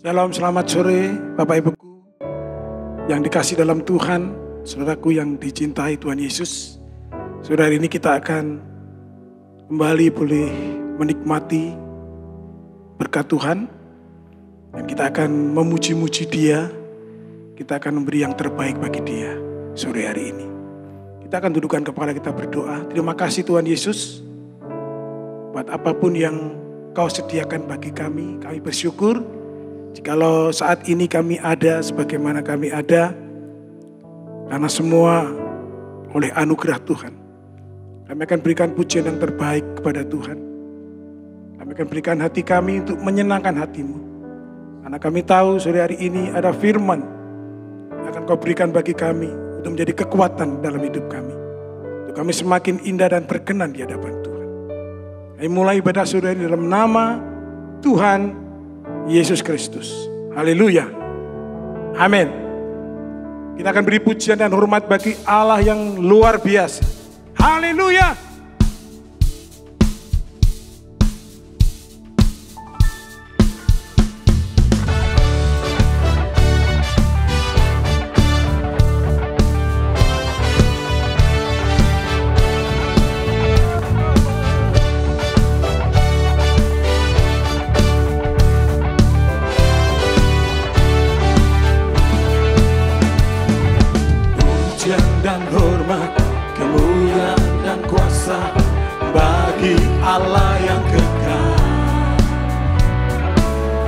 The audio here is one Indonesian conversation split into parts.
Shalom, selamat sore Bapak Ibuku yang dikasih dalam Tuhan, saudaraku yang dicintai Tuhan Yesus. Saudara, ini kita akan kembali boleh menikmati berkat Tuhan dan kita akan memuji-muji Dia. Kita akan memberi yang terbaik bagi Dia sore hari ini. Kita akan dudukkan kepala kita berdoa. Terima kasih Tuhan Yesus buat apapun yang Kau sediakan bagi kami bersyukur. Jikalau saat ini kami ada sebagaimana kami ada, karena semua oleh anugerah Tuhan. Kami akan berikan pujian yang terbaik kepada Tuhan. Kami akan berikan hati kami untuk menyenangkan hati-Mu. Karena kami tahu sore hari ini ada firman yang akan Kau berikan bagi kami untuk menjadi kekuatan dalam hidup kami. Untuk kami semakin indah dan berkenan di hadapan Tuhan. Kami mulai ibadah sore hari dalam nama Tuhan Yesus Kristus. Haleluya. Amin. Kita akan beri pujian dan hormat bagi Allah yang luar biasa. Haleluya. Dan hormat, kemuliaan dan kuasa bagi Allah yang kekal.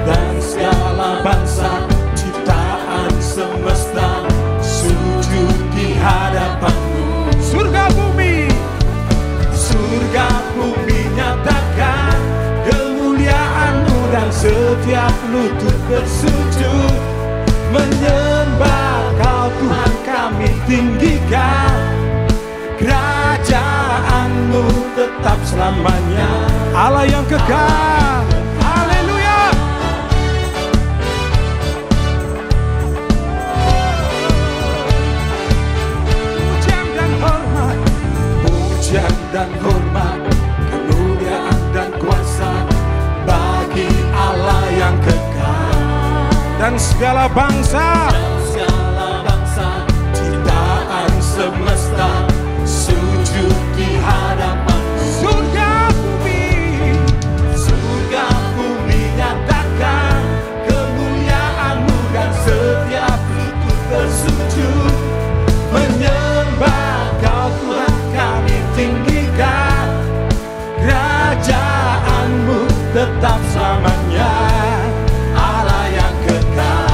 Dan segala bangsa ciptaan semesta sujud di hadapan-Mu. Surga bumi nyatakan kemuliaan-Mu, dan setiap lutut bersujud menyembah Kau Tuhan. Kami tinggikan kerajaan-Mu tetap selamanya. Allah yang kekal. Haleluya. Pujian dan hormat, pujian dan hormat, kemuliaan dan kuasa bagi Allah yang kekal. Dan segala bangsa semesta sujud di hadapan. Surga bumi nyatakan kemuliaan-Mu, dan setiap lutut bersujud menyembah Kau Tuhan. Kami tinggikan kerajaan-Mu tetap selamanya. Allah yang kekal.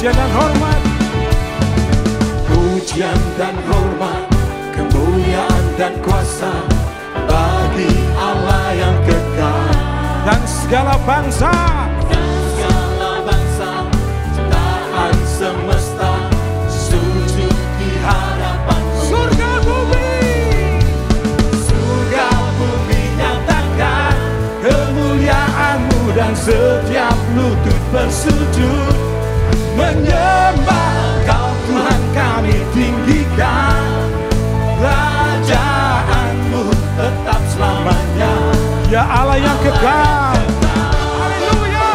Pujian dan hormat, pujian dan hormat, kemuliaan dan kuasa bagi Allah yang kekal. dan segala bangsa ciptaan semesta sujud di hadapan. surga bumi nyatakan kemuliaan-Mu, dan setiap lutut bersujud menyembah Kau Tuhan. Kami tinggikan kerajaan-Mu tetap selamanya. ya Allah yang kekal. Haleluya.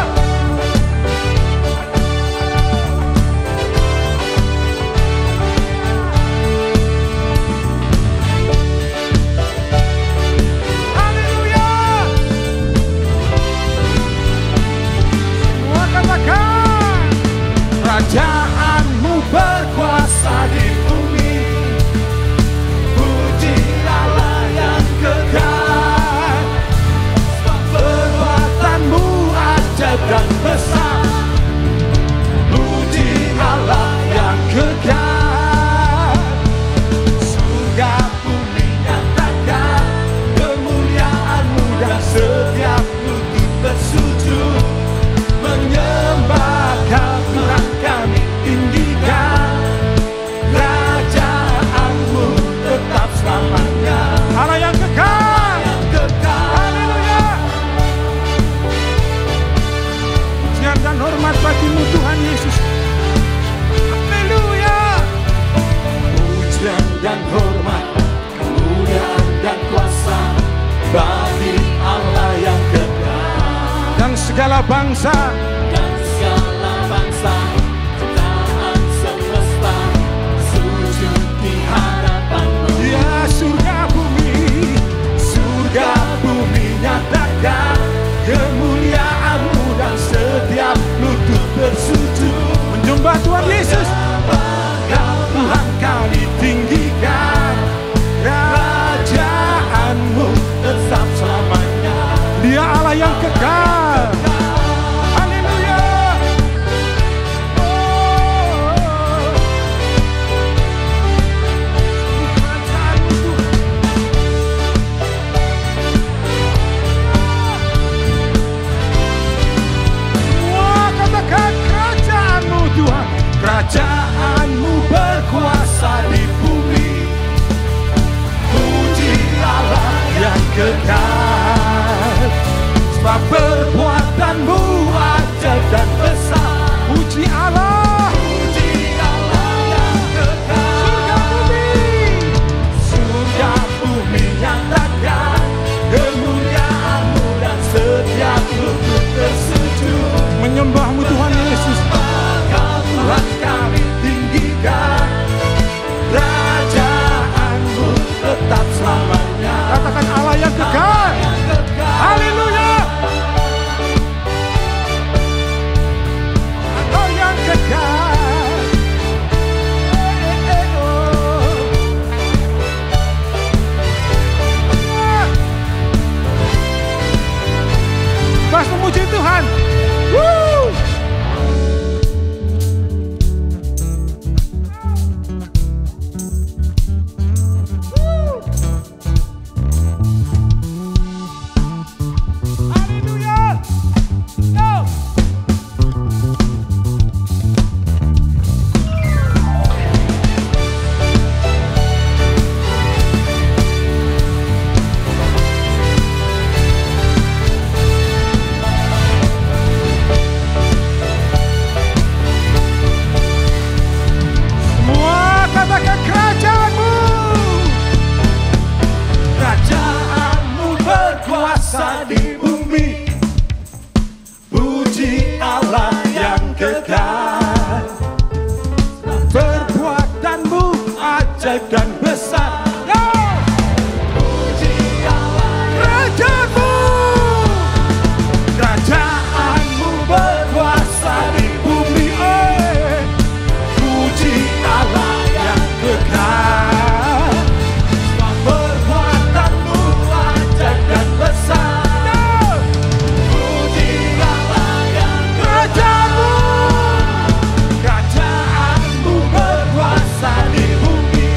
Haleluya. Semua katakan, Kerajaan-Mu berkuasa di bumi, puji Allah yang kekal. Sebab perbuatan-Mu ajaib dan besar, puji Allah yang kekal. Surga bumi nyatakan kemuliaan-Mu, dan setiap lutut bersujud menyembah Kau Tuhan. Kami tinggikan kerajaan-Mu tetap selamanya. Allah yang kekal. Haleluya. Pujian dan hormat bagi-Mu Tuhan Yesus. Haleluya. Pujian dan hormat, kemuliaan dan kuasa bagi Allah yang kekal. Dan segala bangsa ciptaan semesta sujud di hadapan-Mu. ya surga bumi nyatakan kemuliaan-Mu dan setiap lutut bersujud menyembah Tuhan Yesus. Tuhan kami tinggikan, kerajaan-Mu tetap selamanya. Dia Allah yang kekal. Haleluya. Semua katakan kerajaan-Mu Tuhan. Kerajaan-Mu berkuasa di bumi, puji Allah yang kekal. Sebab perbuatan-Mu ajaib dan besar. Puji Allah. Puji Allah yang kekal. Surga bumi nyatakan kemuliaan-Mu dan setiap lutut bersujud Menyembah-Mu Tuhan Yesus. Tuhan kami tinggikan, kerajaan-Mu tetap selamanya. Katakan Allah yang kekal. Haleluya. Allah yang kekal. Pas memuji Tuhan. Woo! Haleluya. Go. Semua katakan kerajaan-Mu. Kerajaan-Mu berkuasa di bumi, puji Allah yang kekal. Perbuatan-Mu ajaib dan besar. Puji Allah kerajaan-Mu. Kerajaan-Mu berkuasa di bumi, puji Allah yang kekal. Perbuatan-Mu ajaib dan besar. Puji Allah yang kerajaan-Mu. Kerajaan-Mu berkuasa di bumi,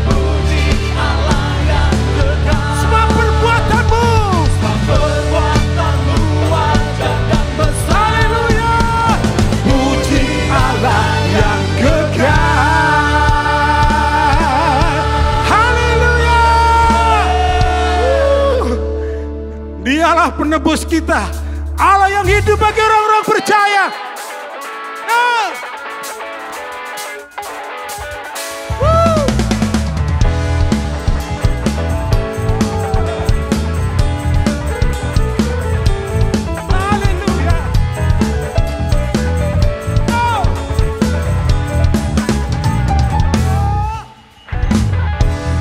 puji Allah yang kekal. Semua perbuatan-Mu. Perbuatan-Mu ajaib dan besar. Haleluya. Puji Allah yang kekal. Haleluya. Dialah penebus kita, Allah yang hidup bagi orang-orang percaya. Haleluya.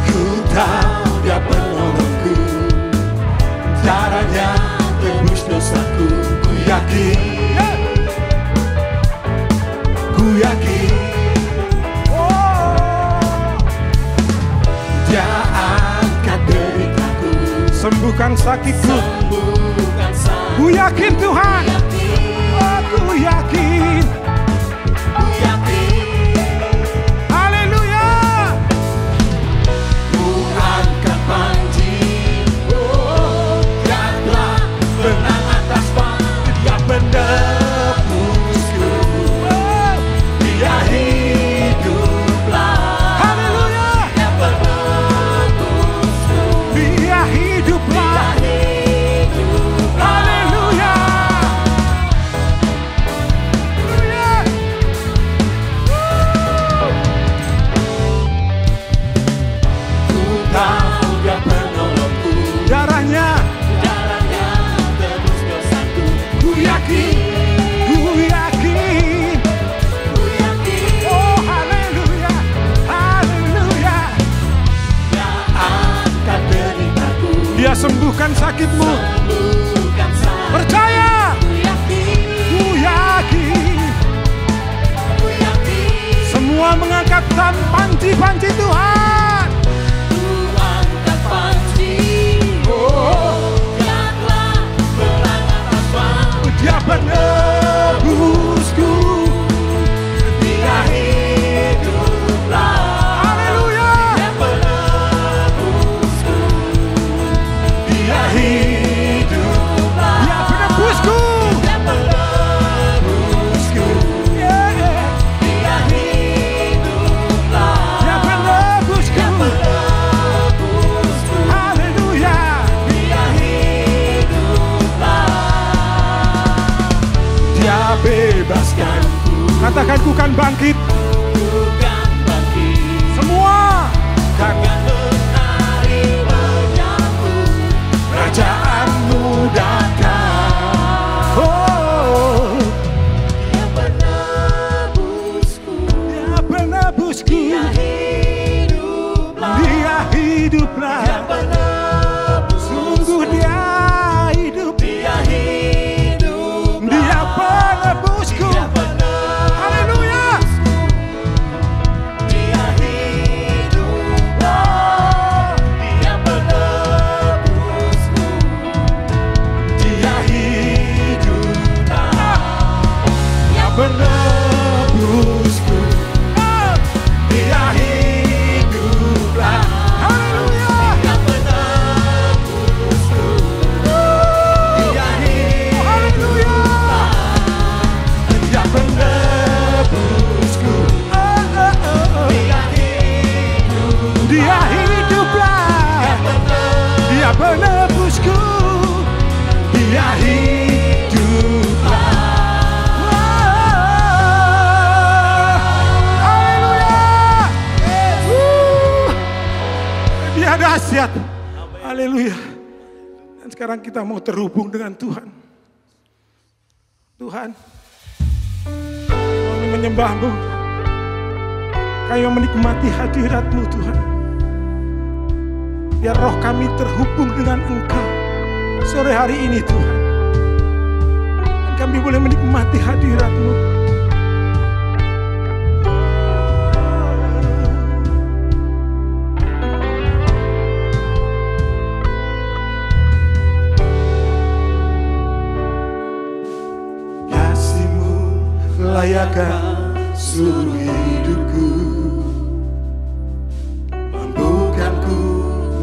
Ku tahu Dia penolongku, caranya tebus dosaku. Ku yakin, ku yakin, Dia angkat deritaku, Sembuhkan sakitku. sembuhkan sakit. Ku yakin Tuhan. Aku yakin. Ku yakin, Haleluya. ku angkat panji. Dia telah menang atas batu. Dia penebusku, Dia hiduplah. Haleluya. Dia penebusku, Dia hiduplah. Dia hiduplah. Haleluya. sakitmu. Percaya. Ku yakin. Semua mengangkat panci-panci Tuhan. Dia penebusku. Dia hiduplah. Haleluya. Dia penebusku. Dia hiduplah. Dia penebusku. Dia penebusku. Yeah, yeah. Dia hiduplah. Dia penebusku. Dia penebusku. Haleluya. Dia hiduplah. Dia bebaskanku. Katakan ku kan bangkit. Bukan bangkit. Semua Karena menari menyambut kerajaanmu datang. oh, Dia penebusku. dia penebusku. Dia hiduplah. Dia hiduplah. Dia penebusku. Sungguh dia hidup. Dia hiduplah. Dia penebusku. Dia penebusku. Haleluya. Dia hiduplah. Dia penebusku. Dia hiduplah. Dia penebusku. Dia hiduplah. Haleluya. Dia penebusku. Dia hiduplah. Dia penebusku. Dia hiduplah. Dia hiduplah. Dia penebusku. Dia hiduplah. Haleluya. Dia dahsyat. Haleluya. Dan sekarang kita mau terhubung dengan Tuhan. Tuhan, kami menyembah-Mu. Kami menikmati hadirat-Mu Tuhan. Biar roh kami terhubung dengan Engkau sore hari ini Tuhan. Dan kami boleh menikmati hadirat-Mu. Kasih-Mu layakkan seluruh hidupku. Mampukanku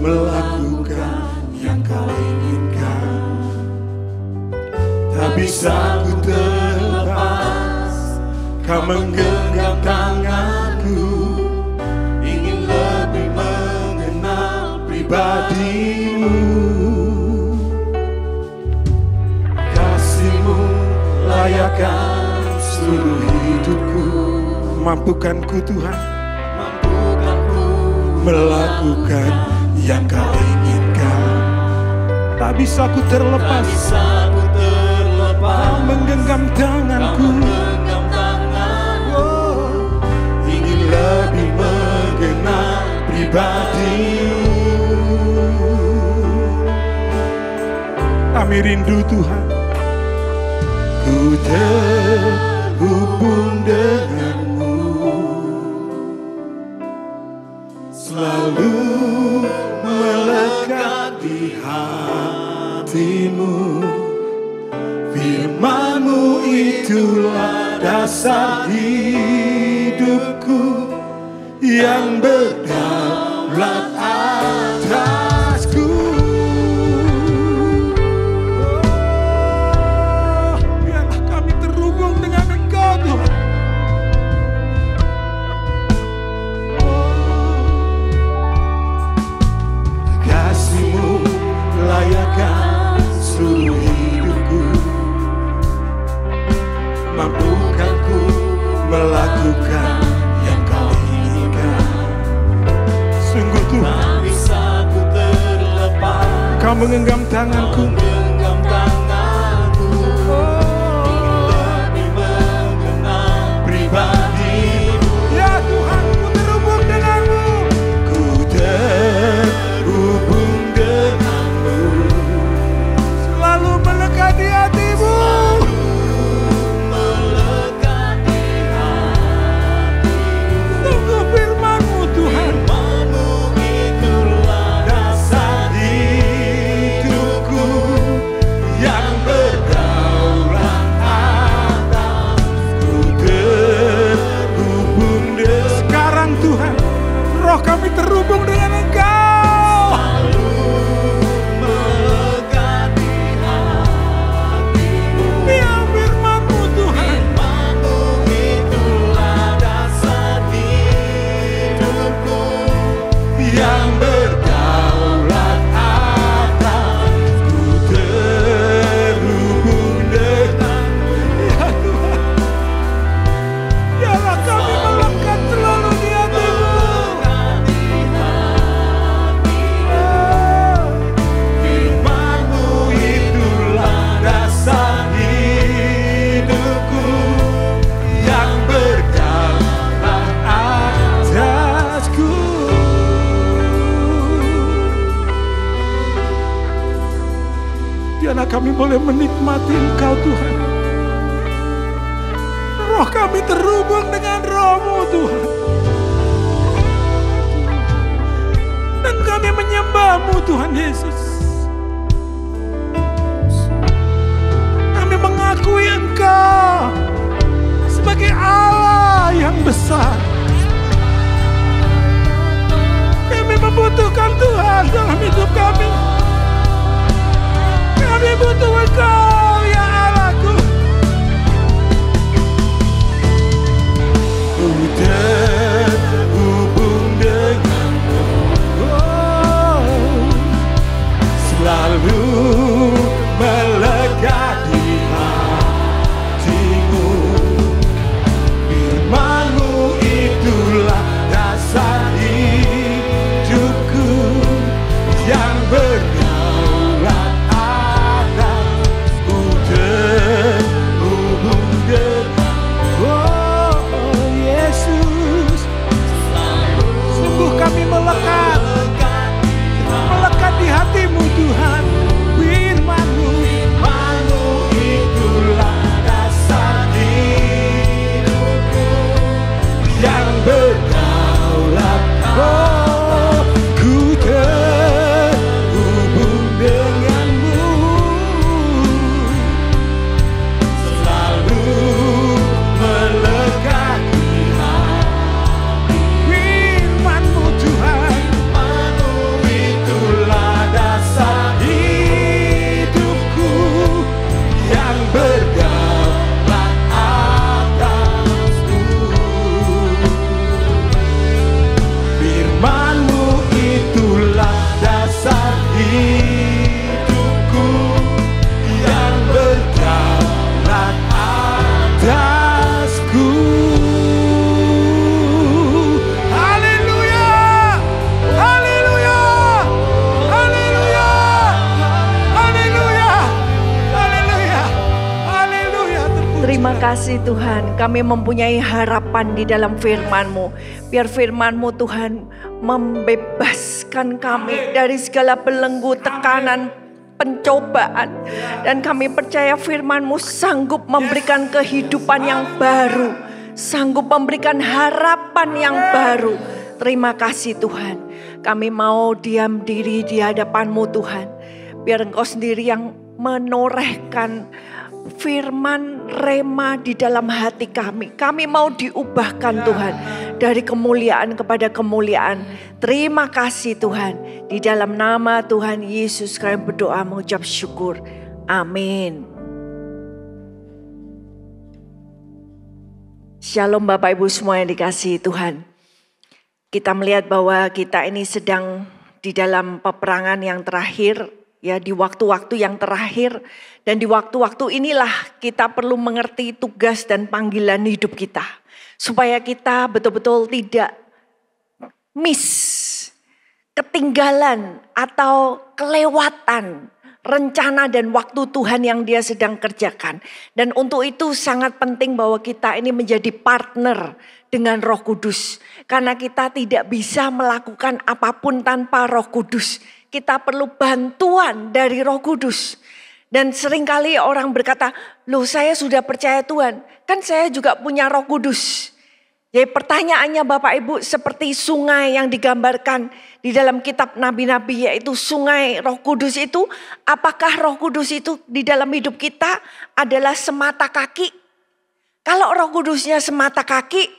melakukan yang Kau inginkan. Tak bisa ku terlepas, Kau menggenggam tanganku. Ingin lebih mengenal pribadi-Mu. Kasih-Mu layakkan seluruh hidupku. Mampukanku Tuhan. Mampukanku melakukan yang Kau inginkan. Tak bisa ku Tak terlepas. bisa ku terlepas. Kau menggenggam Kau tanganku. menggenggam tanganku. Ingin lebih mengenal pribadi-Mu. Kami rindu Tuhan. Ku terhubung denganmu. Selalu melekat di hatimu. Firman-Mu itulah dasar hidupku yang berdaulat atasku. Biarlah kami terhubung dengan Engkau Tuhan. Kasih-Mu layakkan seluruh hidupku. Mampukanku melakukan yang Kau inginkan. Sungguh Tuhan, Tak bisa ku terlepas. Kau menggenggam Kau tanganku. menggenggam tanganku. Ingin lebih mengenal pribadi-Mu. Ya Tuhan, ku terhubung denganmu. Ku terhubung denganmu. kami boleh menikmati Engkau Tuhan. Roh kami terhubung dengan Roh-Mu Tuhan. Dan kami menyembah-Mu Tuhan Yesus. Kami mengakui Engkau sebagai Allah yang besar. Kami membutuhkan Tuhan dalam hidup kami. Kami butuh Engkau ya Allahku. Ku terhubung denganmu, selalu melekat di hatimu. Firman-Mu itulah dasar hidupku yang berdaulat atas. Ku terhubung denganmu, Yesus, sungguh kami melekat di hati-Mu Tuhan. Firman-Mu, Firman-Mu itulah dasar hidupku yang berdaulat. Oh, ku terhubung denganmu, selalu melekat di hati. Firman-Mu Tuhan, Firman-Mu itulah dasar hidupku yang berdaulat atasku. Firman-Mu itulah dasar hidupku yang berdaulat atasku. haleluya, haleluya, haleluya, haleluya, haleluya, haleluya. Terima kasih Tuhan, kami mempunyai harapan di dalam firman-Mu. Biar firman-Mu Tuhan membebaskan kami dari segala belenggu, tekanan, pencobaan. Dan kami percaya firman-Mu sanggup memberikan kehidupan yang baru, sanggup memberikan harapan yang baru. Terima kasih Tuhan, kami mau diam diri di hadapan-Mu Tuhan. Biar Engkau sendiri yang menorehkan firman rema di dalam hati kami. Kami mau diubahkan Tuhan dari kemuliaan kepada kemuliaan. Terima kasih Tuhan. Di dalam nama Tuhan Yesus kami berdoa mengucap syukur. Amin. Shalom Bapak Ibu semua yang dikasihi Tuhan. Kita melihat bahwa kita ini sedang di dalam peperangan yang terakhir, ya, di waktu-waktu yang terakhir. Dan di waktu-waktu inilah kita perlu mengerti tugas dan panggilan hidup kita. Supaya kita betul-betul tidak ketinggalan atau kelewatan rencana dan waktu Tuhan yang Dia sedang kerjakan. Dan untuk itu sangat penting bahwa kita ini menjadi partner dengan Roh Kudus. Karena kita tidak bisa melakukan apapun tanpa Roh Kudus. Kita perlu bantuan dari Roh Kudus. Dan seringkali orang berkata, loh saya sudah percaya Tuhan, kan saya juga punya Roh Kudus. Jadi pertanyaannya Bapak Ibu seperti sungai yang digambarkan di dalam kitab Nabi-Nabi, yaitu sungai Roh Kudus itu, apakah Roh Kudus itu di dalam hidup kita adalah semata kaki? Kalau Roh Kudusnya semata kaki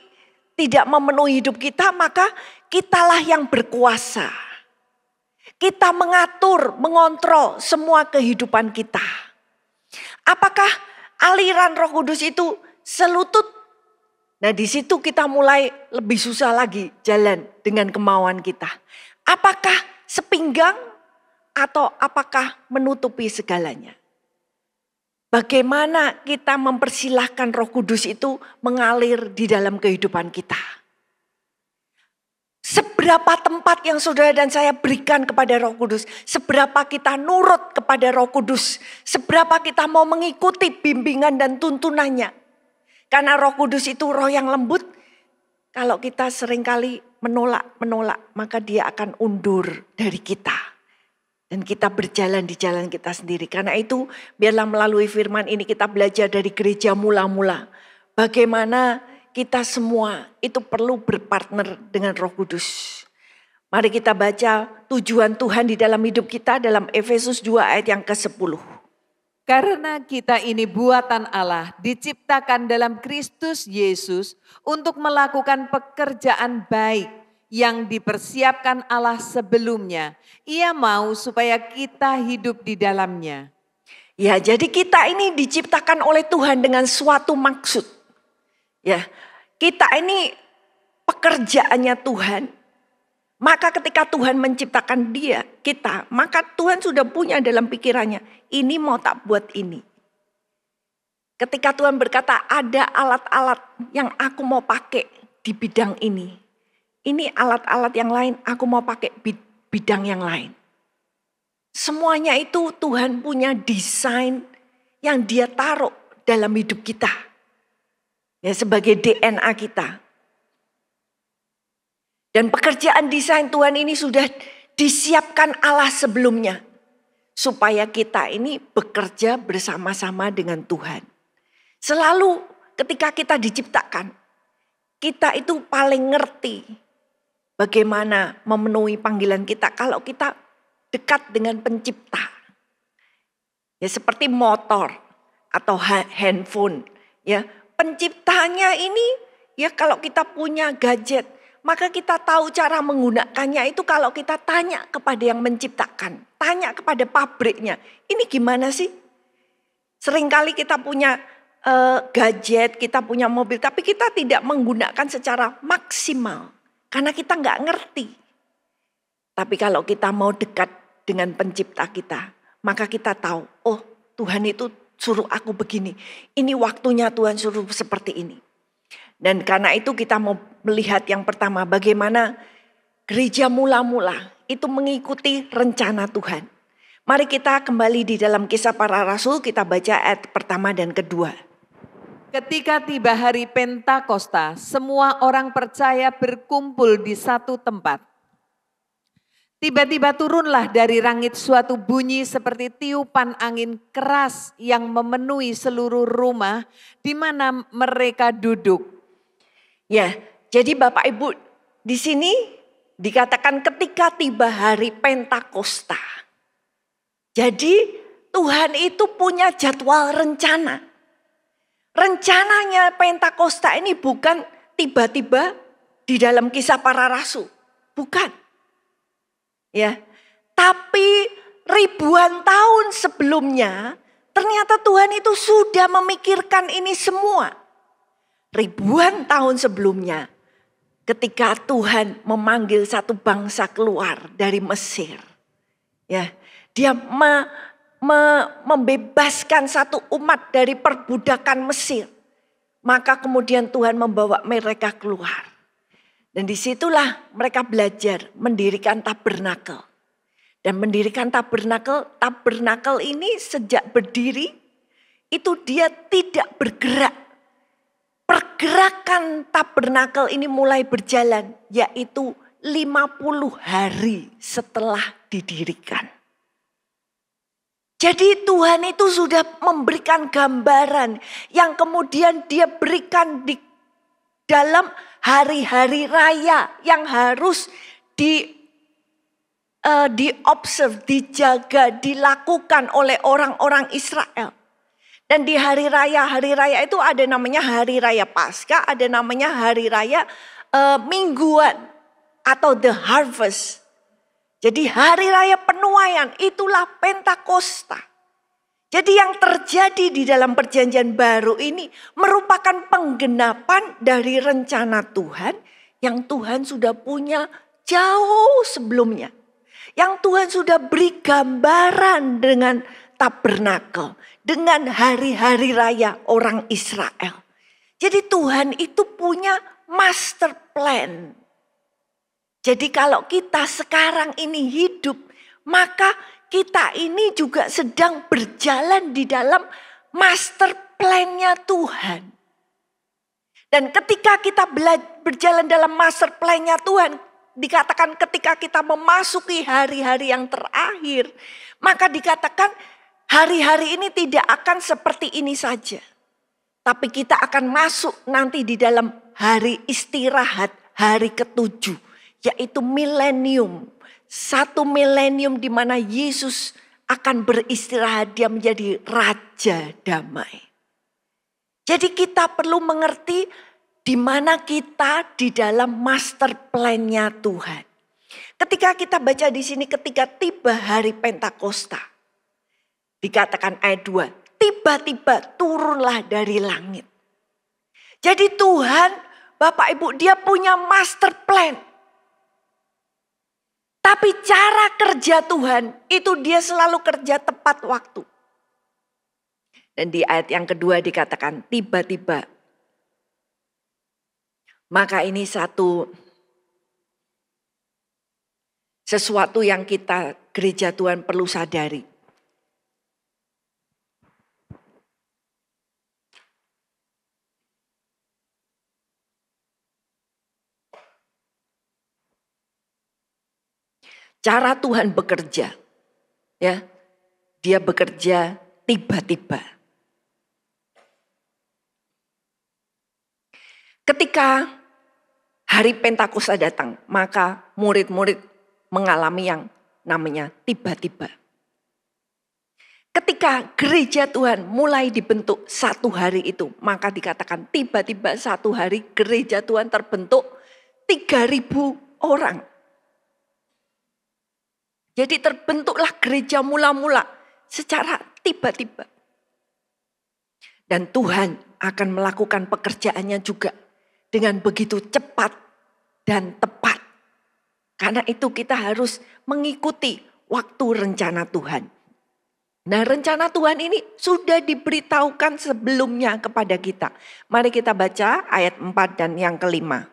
tidak memenuhi hidup kita, maka kitalah yang berkuasa. Kita mengatur, mengontrol semua kehidupan kita. Apakah aliran Roh Kudus itu selutut? Nah di situ kita mulai lebih susah lagi jalan dengan kemauan kita. Apakah sepinggang atau apakah menutupi segalanya? Bagaimana kita mempersilahkan Roh Kudus itu mengalir di dalam kehidupan kita? Seberapa tempat yang saudara dan saya berikan kepada Roh Kudus, seberapa kita nurut kepada Roh Kudus, seberapa kita mau mengikuti bimbingan dan tuntunannya. Karena Roh Kudus itu roh yang lembut, kalau kita seringkali menolak, maka Dia akan undur dari kita. Dan kita berjalan di jalan kita sendiri. Karena itu biarlah melalui firman ini kita belajar dari gereja mula-mula. Bagaimana kita semua itu perlu berpartner dengan Roh Kudus. Mari kita baca tujuan Tuhan di dalam hidup kita dalam Efesus 2 ayat yang ke-10. Karena kita ini buatan Allah, diciptakan dalam Kristus Yesus untuk melakukan pekerjaan baik yang dipersiapkan Allah sebelumnya. Ia mau supaya kita hidup di dalamnya. Ya, jadi kita ini diciptakan oleh Tuhan dengan suatu maksud. Ya, kita ini pekerjaannya Tuhan. Maka ketika Tuhan menciptakan kita, maka Tuhan sudah punya dalam pikirannya, ini mau tak buat ini. Ketika Tuhan berkata ada alat-alat yang aku mau pakai di bidang ini. Ini alat-alat yang lain aku mau pakai bidang yang lain. Semuanya itu Tuhan punya desain yang dia taruh dalam hidup kita. Ya, sebagai DNA kita. Dan pekerjaan desain Tuhan ini sudah disiapkan Allah sebelumnya. Supaya kita ini bekerja bersama-sama dengan Tuhan. Selalu ketika kita diciptakan, kita itu paling ngerti bagaimana memenuhi panggilan kita kalau kita dekat dengan pencipta. Ya, seperti motor atau handphone. Ya, penciptanya ini ya kalau kita punya gadget, maka kita tahu cara menggunakannya itu kalau kita tanya kepada yang menciptakan. Tanya kepada pabriknya. Ini gimana sih? Seringkali kita punya gadget, kita punya mobil. Tapi kita tidak menggunakan secara maksimal. Karena kita nggak ngerti. Tapi kalau kita mau dekat dengan pencipta kita. Maka kita tahu, oh Tuhan itu suruh aku begini. Ini waktunya Tuhan suruh seperti ini. Dan karena itu kita mau melihat yang pertama bagaimana gereja mula-mula itu mengikuti rencana Tuhan. Mari kita kembali di dalam Kisah Para Rasul, kita baca ayat pertama dan kedua. Ketika tiba hari Pentakosta, semua orang percaya berkumpul di satu tempat. Tiba-tiba turunlah dari langit suatu bunyi seperti tiupan angin keras yang memenuhi seluruh rumah di mana mereka duduk. Ya, jadi Bapak Ibu di sini dikatakan ketika tiba hari Pentakosta. Jadi Tuhan itu punya jadwal rencana. Rencananya Pentakosta ini bukan tiba-tiba di dalam Kisah Para Rasul. Bukan. Ya, tapi ribuan tahun sebelumnya ternyata Tuhan itu sudah memikirkan ini semua. Ribuan tahun sebelumnya ketika Tuhan memanggil satu bangsa keluar dari Mesir. Ya, dia membebaskan satu umat dari perbudakan Mesir. Maka kemudian Tuhan membawa mereka keluar. Dan disitulah mereka belajar mendirikan tabernakel. Dan mendirikan tabernakel ini sejak berdiri itu dia tidak bergerak. Pergerakan tabernakel ini mulai berjalan, yaitu 50 hari setelah didirikan. Jadi Tuhan itu sudah memberikan gambaran yang kemudian dia berikan di dalam hari-hari raya yang harus diobserve, dijaga, dilakukan oleh orang-orang Israel. Dan di hari raya itu ada namanya hari raya Paskah, ada namanya hari raya mingguan atau the harvest. Jadi hari raya penuaian itulah Pentakosta. Jadi yang terjadi di dalam perjanjian baru ini merupakan penggenapan dari rencana Tuhan yang Tuhan sudah punya jauh sebelumnya. Yang Tuhan sudah beri gambaran dengan tabernakel, dengan hari-hari raya orang Israel. Jadi Tuhan itu punya master plan. Jadi kalau kita sekarang ini hidup, maka kita ini juga sedang berjalan di dalam master plan-nya Tuhan. Dan ketika kita berjalan dalam master plan-nya Tuhan, dikatakan ketika kita memasuki hari-hari yang terakhir, maka dikatakan hari-hari ini tidak akan seperti ini saja. Tapi kita akan masuk nanti di dalam hari istirahat, hari ke-7, yaitu milenium. Satu milenium di mana Yesus akan beristirahat, dia menjadi Raja Damai. Jadi kita perlu mengerti di mana kita di dalam master plan-nya Tuhan. Ketika kita baca di sini ketika tiba hari Pentakosta. Dikatakan ayat 2, tiba-tiba turunlah dari langit. Jadi Tuhan, Bapak Ibu, dia punya master plan. Tapi cara kerja Tuhan itu dia selalu kerja tepat waktu. Dan di ayat yang kedua dikatakan tiba-tiba. Maka ini sesuatu yang kita gereja Tuhan perlu sadari. Cara Tuhan bekerja, ya, dia bekerja tiba-tiba. Ketika hari Pentakosta datang, maka murid-murid mengalami yang namanya tiba-tiba. Ketika gereja Tuhan mulai dibentuk satu hari itu, maka dikatakan tiba-tiba satu hari gereja Tuhan terbentuk 3.000 orang. Jadi terbentuklah gereja mula-mula secara tiba-tiba. Dan Tuhan akan melakukan pekerjaannya juga dengan begitu cepat dan tepat. Karena itu kita harus mengikuti waktu rencana Tuhan. Nah, rencana Tuhan ini sudah diberitahukan sebelumnya kepada kita. Mari kita baca ayat 4 dan yang kelima.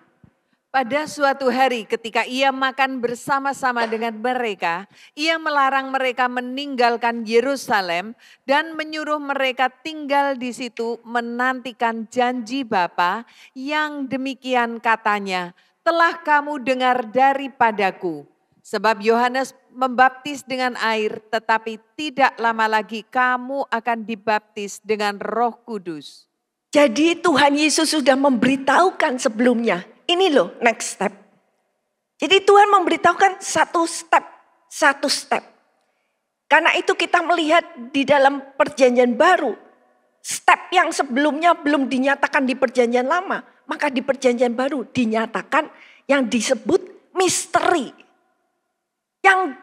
Pada suatu hari ketika ia makan bersama-sama dengan mereka, ia melarang mereka meninggalkan Yerusalem dan menyuruh mereka tinggal di situ menantikan janji Bapa yang demikian katanya, telah kamu dengar daripadaku. Sebab Yohanes membaptis dengan air, tetapi tidak lama lagi kamu akan dibaptis dengan Roh Kudus. Jadi Tuhan Yesus sudah memberitahukan sebelumnya. Ini loh next step. Jadi Tuhan memberitahukan satu step. Karena itu kita melihat di dalam perjanjian baru. Step yang sebelumnya belum dinyatakan di perjanjian lama. Maka di perjanjian baru dinyatakan yang disebut misteri. Yang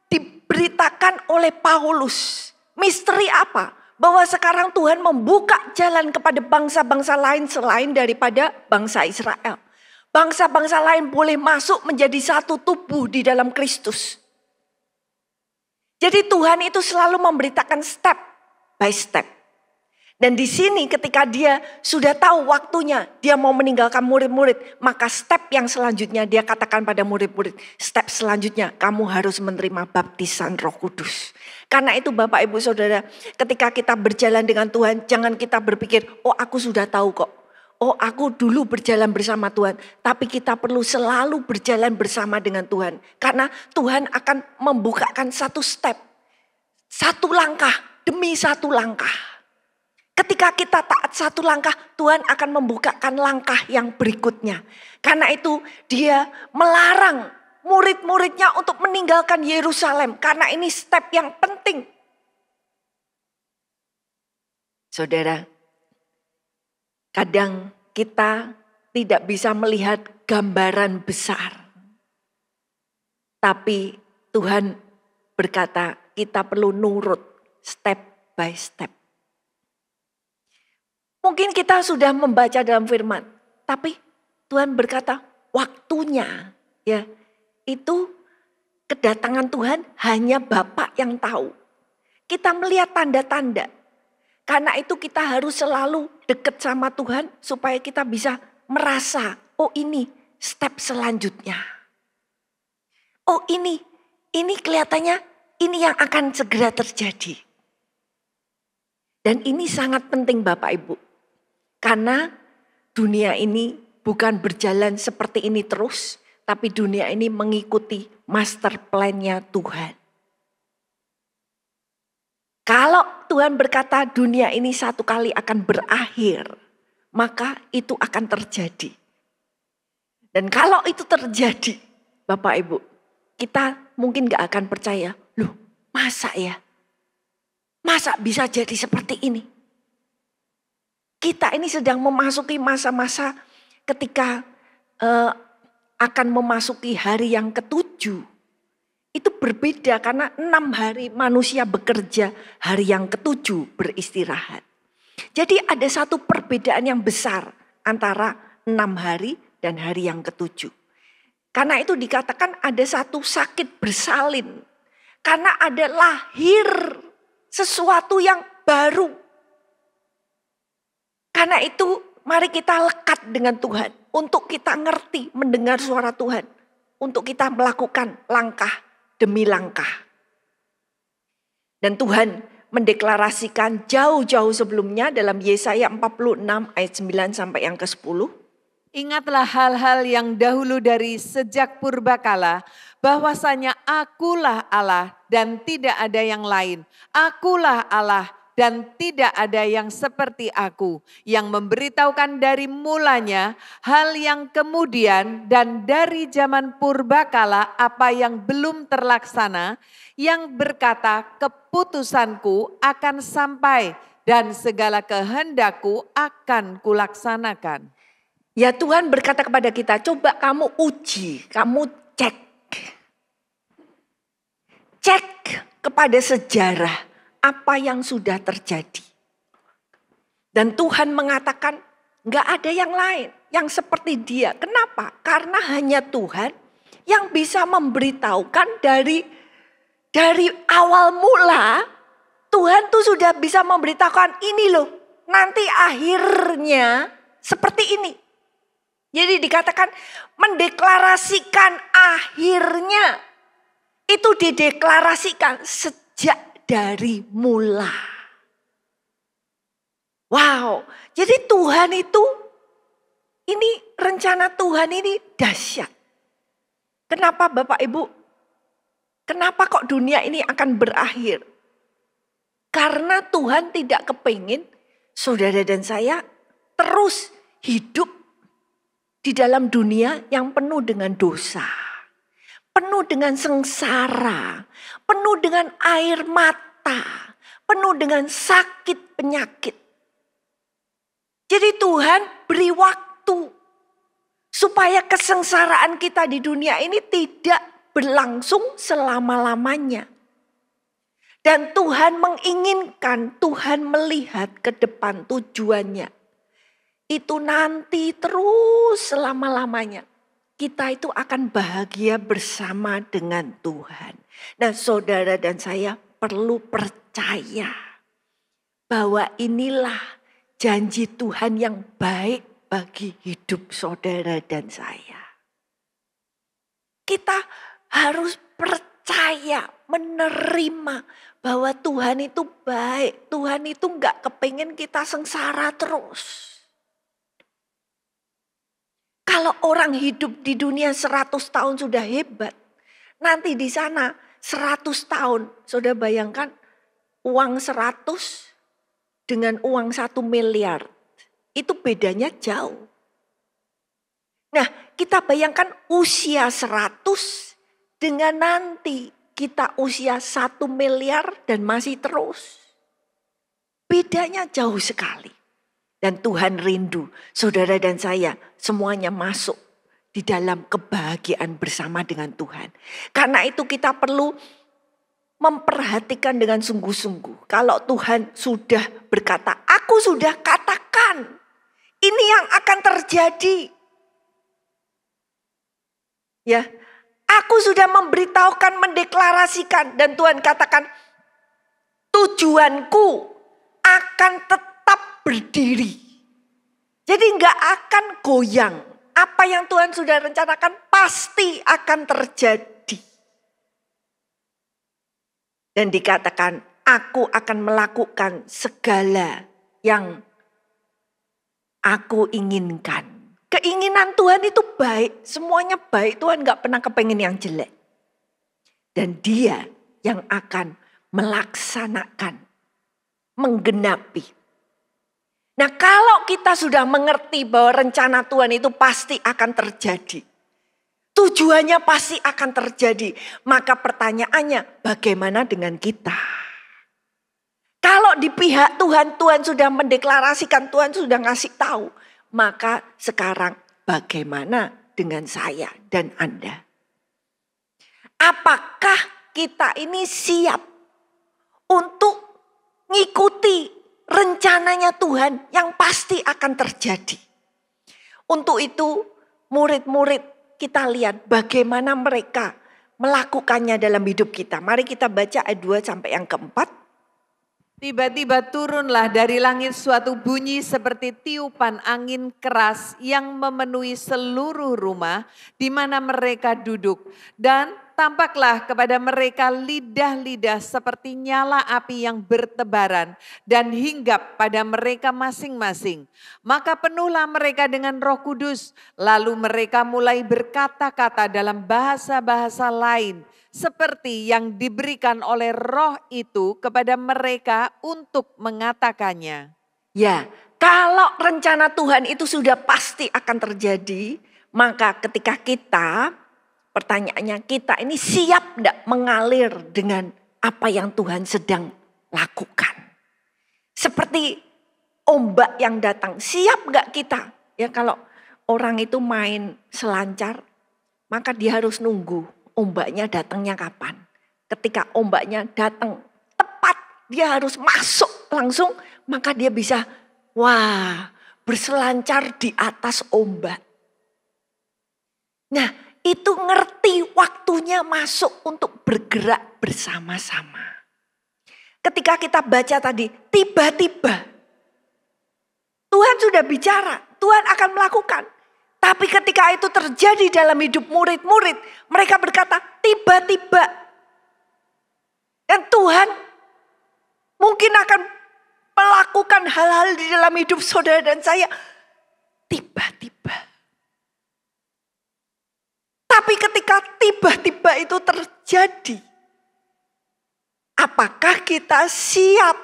diberitakan oleh Paulus. Misteri apa? Bahwa sekarang Tuhan membuka jalan kepada bangsa-bangsa lain selain daripada bangsa Israel. Bangsa-bangsa lain boleh masuk menjadi satu tubuh di dalam Kristus. Jadi Tuhan itu selalu memberitakan step by step. Dan di sini ketika dia sudah tahu waktunya, dia mau meninggalkan murid-murid, maka step yang selanjutnya dia katakan pada murid-murid, step selanjutnya kamu harus menerima baptisan Roh Kudus. Karena itu Bapak Ibu Saudara, ketika kita berjalan dengan Tuhan, jangan kita berpikir, oh aku sudah tahu kok. Oh aku dulu berjalan bersama Tuhan. Tapi kita perlu selalu berjalan bersama dengan Tuhan. Karena Tuhan akan membukakan satu step. Satu langkah demi satu langkah. Ketika kita taat satu langkah, Tuhan akan membukakan langkah yang berikutnya. Karena itu dia melarang murid-muridnya untuk meninggalkan Yerusalem. Karena ini step yang penting. Saudara, kadang kita tidak bisa melihat gambaran besar. Tapi Tuhan berkata kita perlu nurut step by step. Mungkin kita sudah membaca dalam firman. Tapi Tuhan berkata waktunya ya itu kedatangan Tuhan hanya Bapa yang tahu. Kita melihat tanda-tanda. Karena itu kita harus selalu dekat sama Tuhan supaya kita bisa merasa, oh ini step selanjutnya. Oh ini kelihatannya ini yang akan segera terjadi. Dan ini sangat penting Bapak Ibu. Karena dunia ini bukan berjalan seperti ini terus, Tapi dunia ini mengikuti master plan-nya Tuhan. Kalau Tuhan berkata dunia ini satu kali akan berakhir, maka itu akan terjadi. Dan kalau itu terjadi, Bapak Ibu, kita mungkin gak akan percaya. Loh, masa ya? Masa bisa jadi seperti ini? Kita ini sedang memasuki masa-masa ketika akan memasuki hari yang ke-7. Itu berbeda karena 6 hari manusia bekerja, hari yang ke-7 beristirahat. Jadi ada satu perbedaan yang besar antara 6 hari dan hari yang ke-7. Karena itu dikatakan ada satu sakit bersalin. Karena ada lahir sesuatu yang baru. Karena itu mari kita lekat dengan Tuhan. Untuk kita ngerti mendengar suara Tuhan. Untuk kita melakukan langkah demi langkah. Dan Tuhan mendeklarasikan jauh-jauh sebelumnya dalam Yesaya 46 ayat 9 sampai yang ke-10. Ingatlah hal-hal yang dahulu dari sejak purbakala, bahwasanya akulah Allah dan tidak ada yang lain. Akulah Allah dan tidak ada yang seperti aku, yang memberitahukan dari mulanya hal yang kemudian dan dari zaman purbakala apa yang belum terlaksana, yang berkata keputusanku akan sampai dan segala kehendakku akan kulaksanakan. Ya Tuhan berkata kepada kita, coba kamu uji, kamu cek. Cek kepada sejarah apa yang sudah terjadi. Dan Tuhan mengatakan gak ada yang lain yang seperti dia. Kenapa? Karena hanya Tuhan yang bisa memberitahukan dari awal mula. Tuhan tuh sudah bisa memberitahukan ini loh, nanti akhirnya seperti ini. Jadi dikatakan mendeklarasikan akhirnya. Itu dideklarasikan sejak dari mula. Wow, jadi Tuhan itu, ini rencana Tuhan ini dahsyat. Kenapa Bapak Ibu? Kenapa kok dunia ini akan berakhir? Karena Tuhan tidak kepingin saudara dan saya terus hidup di dalam dunia yang penuh dengan dosa, penuh dengan sengsara, penuh dengan air mata, penuh dengan sakit penyakit. Jadi Tuhan beri waktu supaya kesengsaraan kita di dunia ini tidak berlangsung selama-lamanya. Dan Tuhan menginginkan, Tuhan melihat ke depan tujuannya. Itu nanti terus selama-lamanya. Kita itu akan bahagia bersama dengan Tuhan. Nah saudara dan saya perlu percaya bahwa inilah janji Tuhan yang baik bagi hidup saudara dan saya. Kita harus percaya, menerima bahwa Tuhan itu baik. Tuhan itu gak kepingin kita sengsara terus. Kalau orang hidup di dunia 100 tahun sudah hebat. Nanti di sana 100 tahun. Sudah bayangkan uang 100 dengan uang 1 miliar. Itu bedanya jauh. Nah kita bayangkan usia 100 dengan nanti kita usia 1 miliar dan masih terus. Bedanya jauh sekali. Dan Tuhan rindu saudara dan saya semuanya masuk di dalam kebahagiaan bersama dengan Tuhan. Karena itu kita perlu memperhatikan dengan sungguh-sungguh. Kalau Tuhan sudah berkata, aku sudah katakan ini yang akan terjadi. Ya, aku sudah memberitahukan, mendeklarasikan. Dan Tuhan katakan tujuanku akan tetap berdiri. Jadi gak akan goyang. Apa yang Tuhan sudah rencanakan pasti akan terjadi. Dan dikatakan aku akan melakukan segala yang aku inginkan. Keinginan Tuhan itu baik, semuanya baik. Tuhan gak pernah kepengen yang jelek. Dan Dia yang akan melaksanakan, menggenapi. Nah, kalau kita sudah mengerti bahwa rencana Tuhan itu pasti akan terjadi, tujuannya pasti akan terjadi, maka pertanyaannya bagaimana dengan kita? Kalau di pihak Tuhan, Tuhan sudah mendeklarasikan, Tuhan sudah ngasih tahu, maka sekarang bagaimana dengan saya dan Anda? Apakah kita ini siap untuk ngikuti rencananya Tuhan yang pasti akan terjadi? Untuk itu murid-murid kita lihat bagaimana mereka melakukannya dalam hidup kita. Mari kita baca ayat 2 sampai yang keempat. Tiba-tiba turunlah dari langit suatu bunyi seperti tiupan angin keras yang memenuhi seluruh rumah di mana mereka duduk. Dan tampaklah kepada mereka lidah-lidah seperti nyala api yang bertebaran dan hinggap pada mereka masing-masing. Maka penuhlah mereka dengan Roh Kudus, lalu mereka mulai berkata-kata dalam bahasa-bahasa lain seperti yang diberikan oleh Roh itu kepada mereka untuk mengatakannya. Ya, kalau rencana Tuhan itu sudah pasti akan terjadi, maka ketika kita, pertanyaannya kita ini siap enggak mengalir dengan apa yang Tuhan sedang lakukan. Seperti ombak yang datang, siap enggak kita? Ya, kalau orang itu main selancar, maka dia harus nunggu ombaknya datangnya kapan. Ketika ombaknya datang tepat, dia harus masuk langsung, maka dia bisa berselancar di atas ombak. Nah, itu ngerti waktunya masuk untuk bergerak bersama-sama. Ketika kita baca tadi, tiba-tiba Tuhan sudah bicara, Tuhan akan melakukan. Tapi ketika itu terjadi dalam hidup murid-murid, mereka berkata tiba-tiba. Dan Tuhan mungkin akan melakukan hal-hal di dalam hidup saudara dan saya tiba-tiba. Tapi ketika tiba-tiba itu terjadi, apakah kita siap?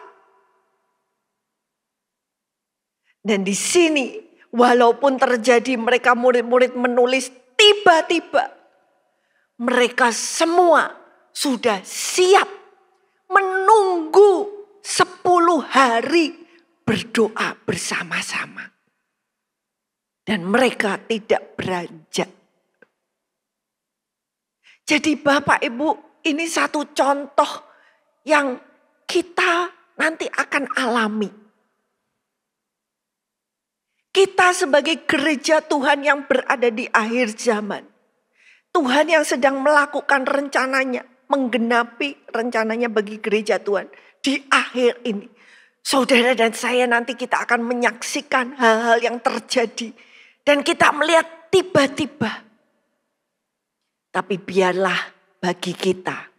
Dan di sini walaupun terjadi mereka murid-murid menulis tiba-tiba, mereka semua sudah siap menunggu 10 hari berdoa bersama-sama. Dan mereka tidak beranjak. Jadi Bapak Ibu, ini satu contoh yang kita nanti akan alami. Kita sebagai gereja Tuhan yang berada di akhir zaman. Tuhan yang sedang melakukan rencananya, menggenapi rencananya bagi gereja Tuhan di akhir ini. Saudara dan saya nanti kita akan menyaksikan hal-hal yang terjadi. Dan kita melihat tiba-tiba. Tapi biarlah bagi kita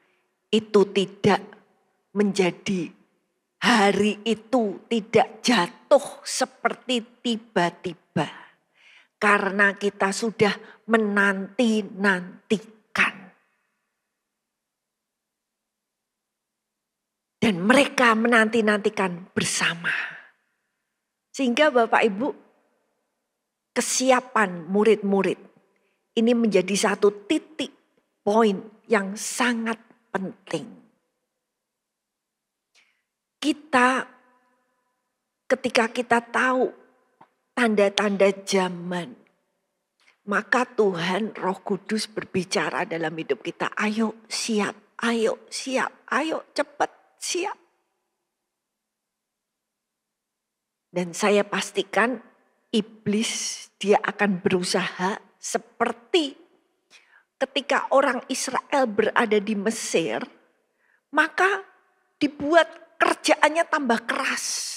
itu tidak menjadi, hari itu tidak jatuh seperti tiba-tiba. Karena kita sudah menanti-nantikan. Dan mereka menanti-nantikan bersama. Sehingga Bapak Ibu, kesiapan murid-murid ini menjadi satu titik poin yang sangat penting. Ketika kita tahu tanda-tanda zaman, maka Tuhan Roh Kudus berbicara dalam hidup kita. Ayo siap, ayo cepat siap. Dan saya pastikan iblis dia akan berusaha seperti ketika orang Israel berada di Mesir, maka dibuat kerjaannya tambah keras.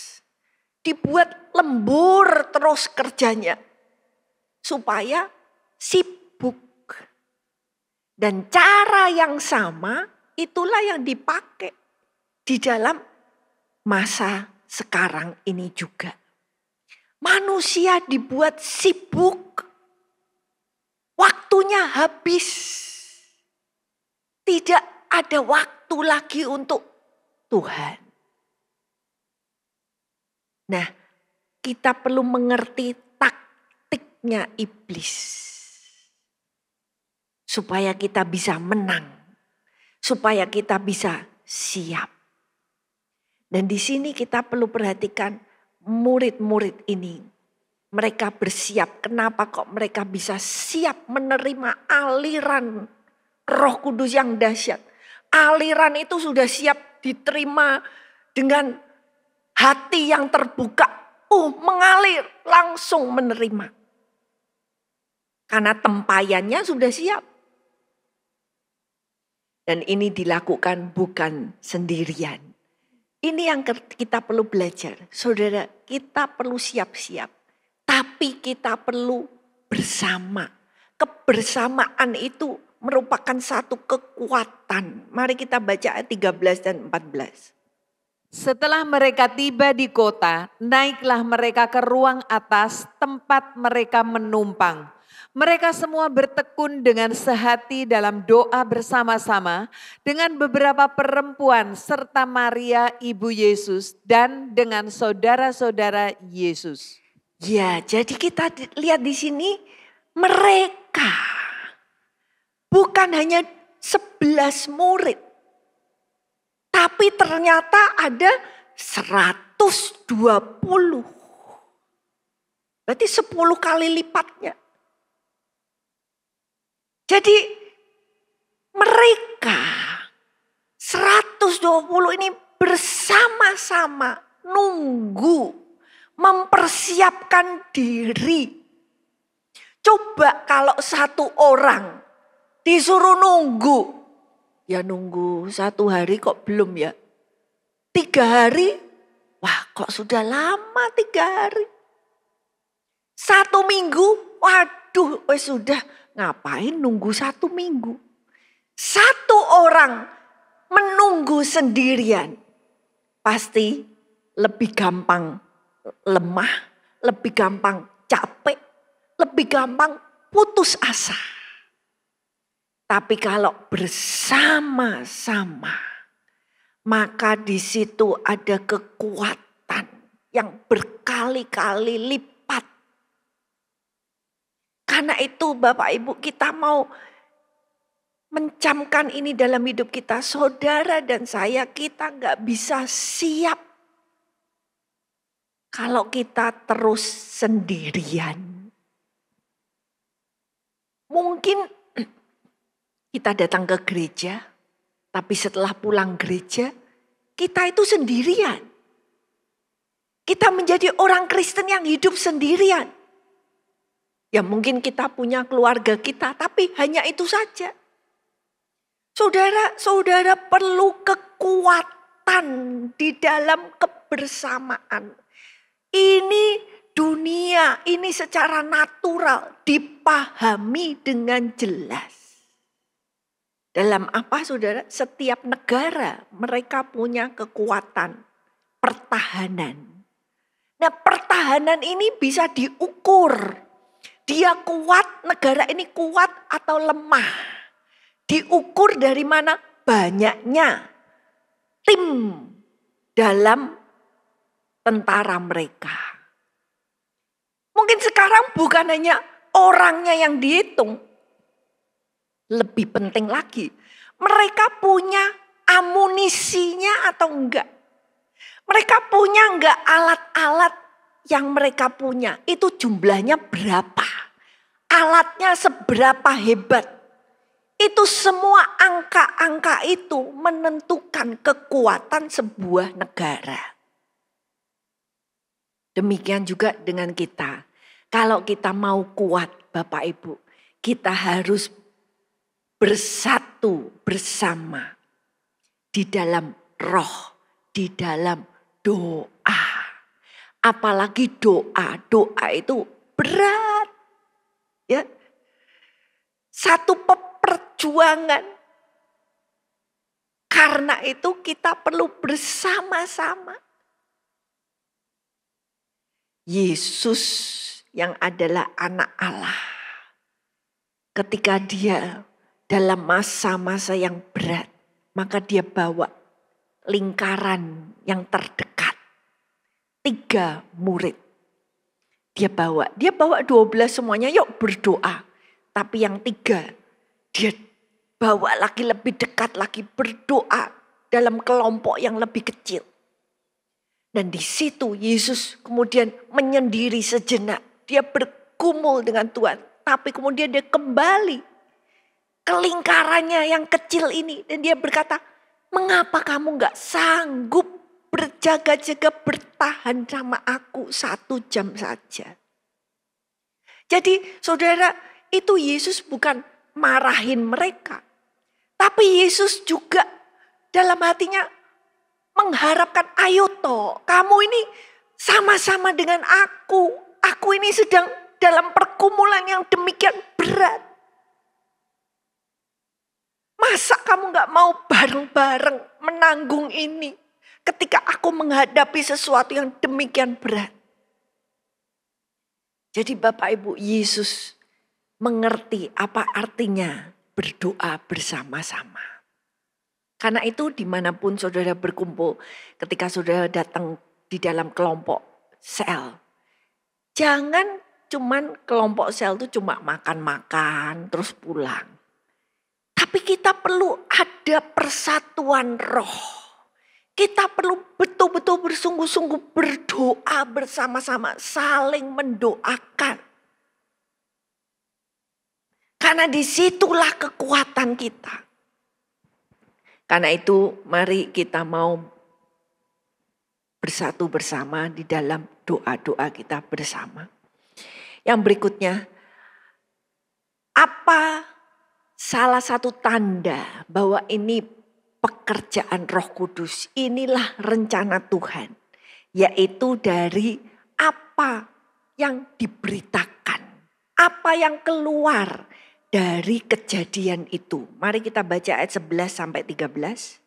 Dibuat lembur terus kerjanya. Supaya sibuk. Dan cara yang sama itulah yang dipakai di dalam masa sekarang ini juga. Manusia dibuat sibuk Waktunya habis. Tidak ada waktu lagi untuk Tuhan. Nah, kita perlu mengerti taktiknya iblis. Supaya kita bisa menang. Supaya kita bisa siap. Dan di sini kita perlu perhatikan murid-murid ini. Mereka bersiap. Kenapa kok mereka bisa siap menerima aliran Roh Kudus yang dahsyat. Aliran itu sudah siap diterima dengan hati yang terbuka. Mengalir langsung menerima. Karena tempayannya sudah siap. Dan ini dilakukan bukan sendirian. Ini yang kita perlu belajar. Saudara, kita perlu siap-siap. Tapi kita perlu bersama. Kebersamaan itu merupakan satu kekuatan. Mari kita baca ayat 13 dan 14. Setelah mereka tiba di kota, naiklah mereka ke ruang atas tempat mereka menumpang. Mereka semua bertekun dengan sehati dalam doa bersama-sama dengan beberapa perempuan serta Maria ibu Yesus dan dengan saudara-saudara Yesus. Ya, jadi kita lihat di sini mereka bukan hanya 11 murid. Tapi ternyata ada 120. Berarti 10 kali lipatnya. Jadi mereka 120 ini bersama-sama nunggu, mempersiapkan diri. Coba kalau satu orang disuruh nunggu, ya nunggu 1 hari kok belum ya. 3 hari, wah kok sudah lama 3 hari. 1 minggu, waduh sudah. Ngapain nunggu 1 minggu? 1 orang menunggu sendirian. Pasti lebih gampang lemah, lebih gampang capek, lebih gampang putus asa. Tapi kalau bersama-sama, maka di situ ada kekuatan yang berkali-kali lipat. Karena itu Bapak Ibu, kita mau mencamkan ini dalam hidup kita. Saudara dan saya, kita gak bisa siap kalau kita terus sendirian. Mungkin kita datang ke gereja, tapi setelah pulang gereja, kita itu sendirian. Kita menjadi orang Kristen yang hidup sendirian. Ya mungkin kita punya keluarga kita, tapi hanya itu saja. Saudara perlu kekuatan di dalam kebersamaan. Ini dunia, ini secara natural dipahami dengan jelas. Dalam apa saudara? Setiap negara mereka punya kekuatan pertahanan. Nah pertahanan ini bisa diukur. Dia kuat, negara ini kuat atau lemah. Diukur dari mana? Banyaknya tim dalam tentara mereka. Mungkin sekarang bukan hanya orangnya yang dihitung. Lebih penting lagi, mereka punya amunisinya atau enggak. Mereka punya enggak alat-alat yang mereka punya, itu jumlahnya berapa? Alatnya seberapa hebat? Itu semua angka-angka itu menentukan kekuatan sebuah negara. Demikian juga dengan kita. Kalau kita mau kuat Bapak Ibu, kita harus bersatu bersama di dalam roh, di dalam doa. Apalagi doa itu berat. Ya. Satu perjuangan. Karena itu kita perlu bersama-sama. Yesus yang adalah anak Allah. ketika dia dalam masa-masa yang berat, maka dia bawa lingkaran yang terdekat. 3 murid. Dia bawa 12 semuanya, yuk berdoa. Tapi yang 3 dia bawa lagi lebih dekat lagi, berdoa dalam kelompok yang lebih kecil. Dan di situ Yesus kemudian menyendiri sejenak. Dia bergumul dengan Tuhan. Tapi kemudian dia kembali ke lingkarannya yang kecil ini. Dan dia berkata, mengapa kamu gak sanggup berjaga-jaga bertahan sama aku 1 jam saja. Jadi saudara, itu Yesus bukan marahin mereka. Tapi Yesus juga dalam hatinya mengharapkan, ayo toh kamu ini sama-sama dengan aku. Aku ini sedang dalam pergumulan yang demikian berat. Masa kamu gak mau bareng-bareng menanggung ini ketika aku menghadapi sesuatu yang demikian berat? Jadi Bapak Ibu, Yesus mengerti apa artinya berdoa bersama-sama. Karena itu dimanapun saudara berkumpul, ketika saudara datang di dalam kelompok sel, jangan cuman kelompok sel itu cuma makan-makan terus pulang. Tapi kita perlu ada persatuan roh. Kita perlu betul-betul bersungguh-sungguh berdoa bersama-sama, saling mendoakan. Karena disitulah kekuatan kita. Karena itu mari kita mau bersatu bersama di dalam doa-doa kita bersama. Yang berikutnya, apa salah satu tanda bahwa ini pekerjaan Roh Kudus, inilah rencana Tuhan, yaitu dari apa yang diberitakan, apa yang keluar dari kejadian itu. Mari kita baca ayat 11 sampai 13.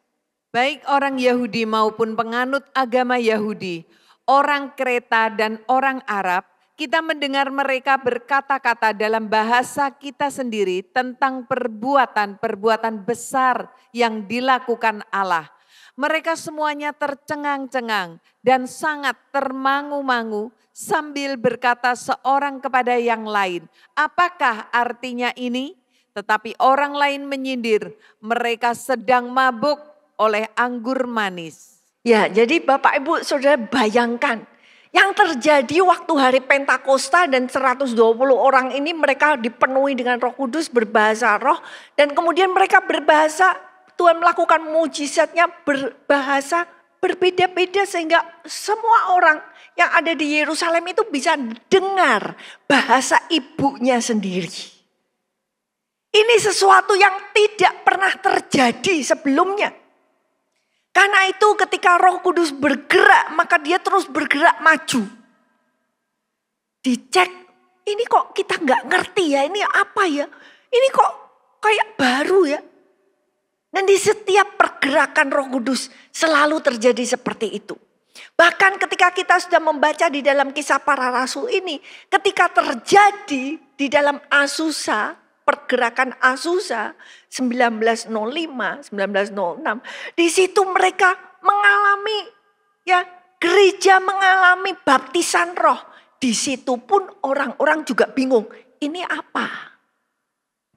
Baik orang Yahudi maupun penganut agama Yahudi, orang Kreta dan orang Arab, kita mendengar mereka berkata-kata dalam bahasa kita sendiri tentang perbuatan-perbuatan besar yang dilakukan Allah. Mereka semuanya tercengang-cengang dan sangat termangu-mangu sambil berkata seorang kepada yang lain, apakah artinya ini? Tetapi orang lain menyindir, mereka sedang mabuk oleh anggur manis. Ya, jadi Bapak Ibu Saudara bayangkan yang terjadi waktu hari Pentakosta dan 120 orang ini mereka dipenuhi dengan Roh Kudus, berbahasa roh, dan kemudian mereka berbahasa, Tuhan melakukan mujizatnya berbahasa berbeda-beda sehingga semua orang yang ada di Yerusalem itu bisa dengar bahasa ibunya sendiri. Ini sesuatu yang tidak pernah terjadi sebelumnya. Karena itu ketika Roh Kudus bergerak, maka dia terus bergerak maju. Dicek, ini kok kita nggak ngerti ya, ini apa ya? Ini kok kayak baru ya. Dan di setiap pergerakan Roh Kudus selalu terjadi seperti itu. Bahkan ketika kita sudah membaca di dalam Kisah Para Rasul ini, ketika terjadi di dalam Azusa, pergerakan Azusa 1905, 1906, di situ mereka mengalami ya gereja mengalami baptisan roh. Di situ pun orang-orang juga bingung, ini apa?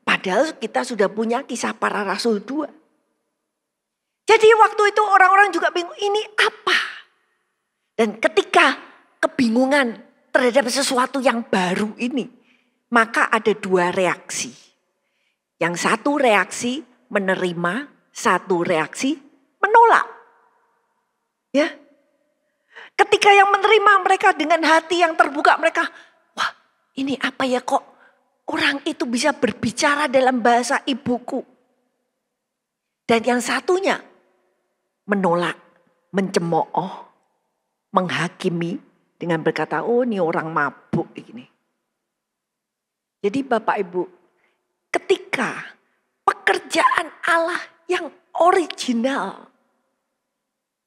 Padahal kita sudah punya Kisah Para Rasul 2. Jadi waktu itu orang-orang juga bingung, ini apa? Dan ketika kebingungan terhadap sesuatu yang baru ini, maka ada 2 reaksi. Yang satu reaksi menerima, satu reaksi menolak. Ya. Ketika yang menerima mereka dengan hati yang terbuka, mereka, wah ini apa ya kok orang itu bisa berbicara dalam bahasa ibuku. Dan yang satunya menolak, mencemooh, menghakimi dengan berkata, oh ini orang mabuk ini. Jadi Bapak Ibu, ketika pekerjaan Allah yang original,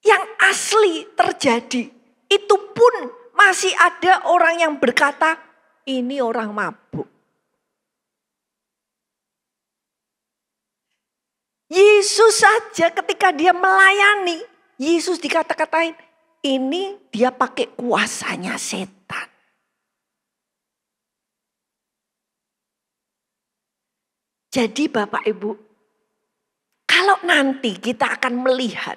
yang asli terjadi, itu pun masih ada orang yang berkata, ini orang mabuk. Yesus saja ketika dia melayani, Yesus dikata-katain, ini dia pakai kuasanya setan. Jadi Bapak Ibu, kalau nanti kita akan melihat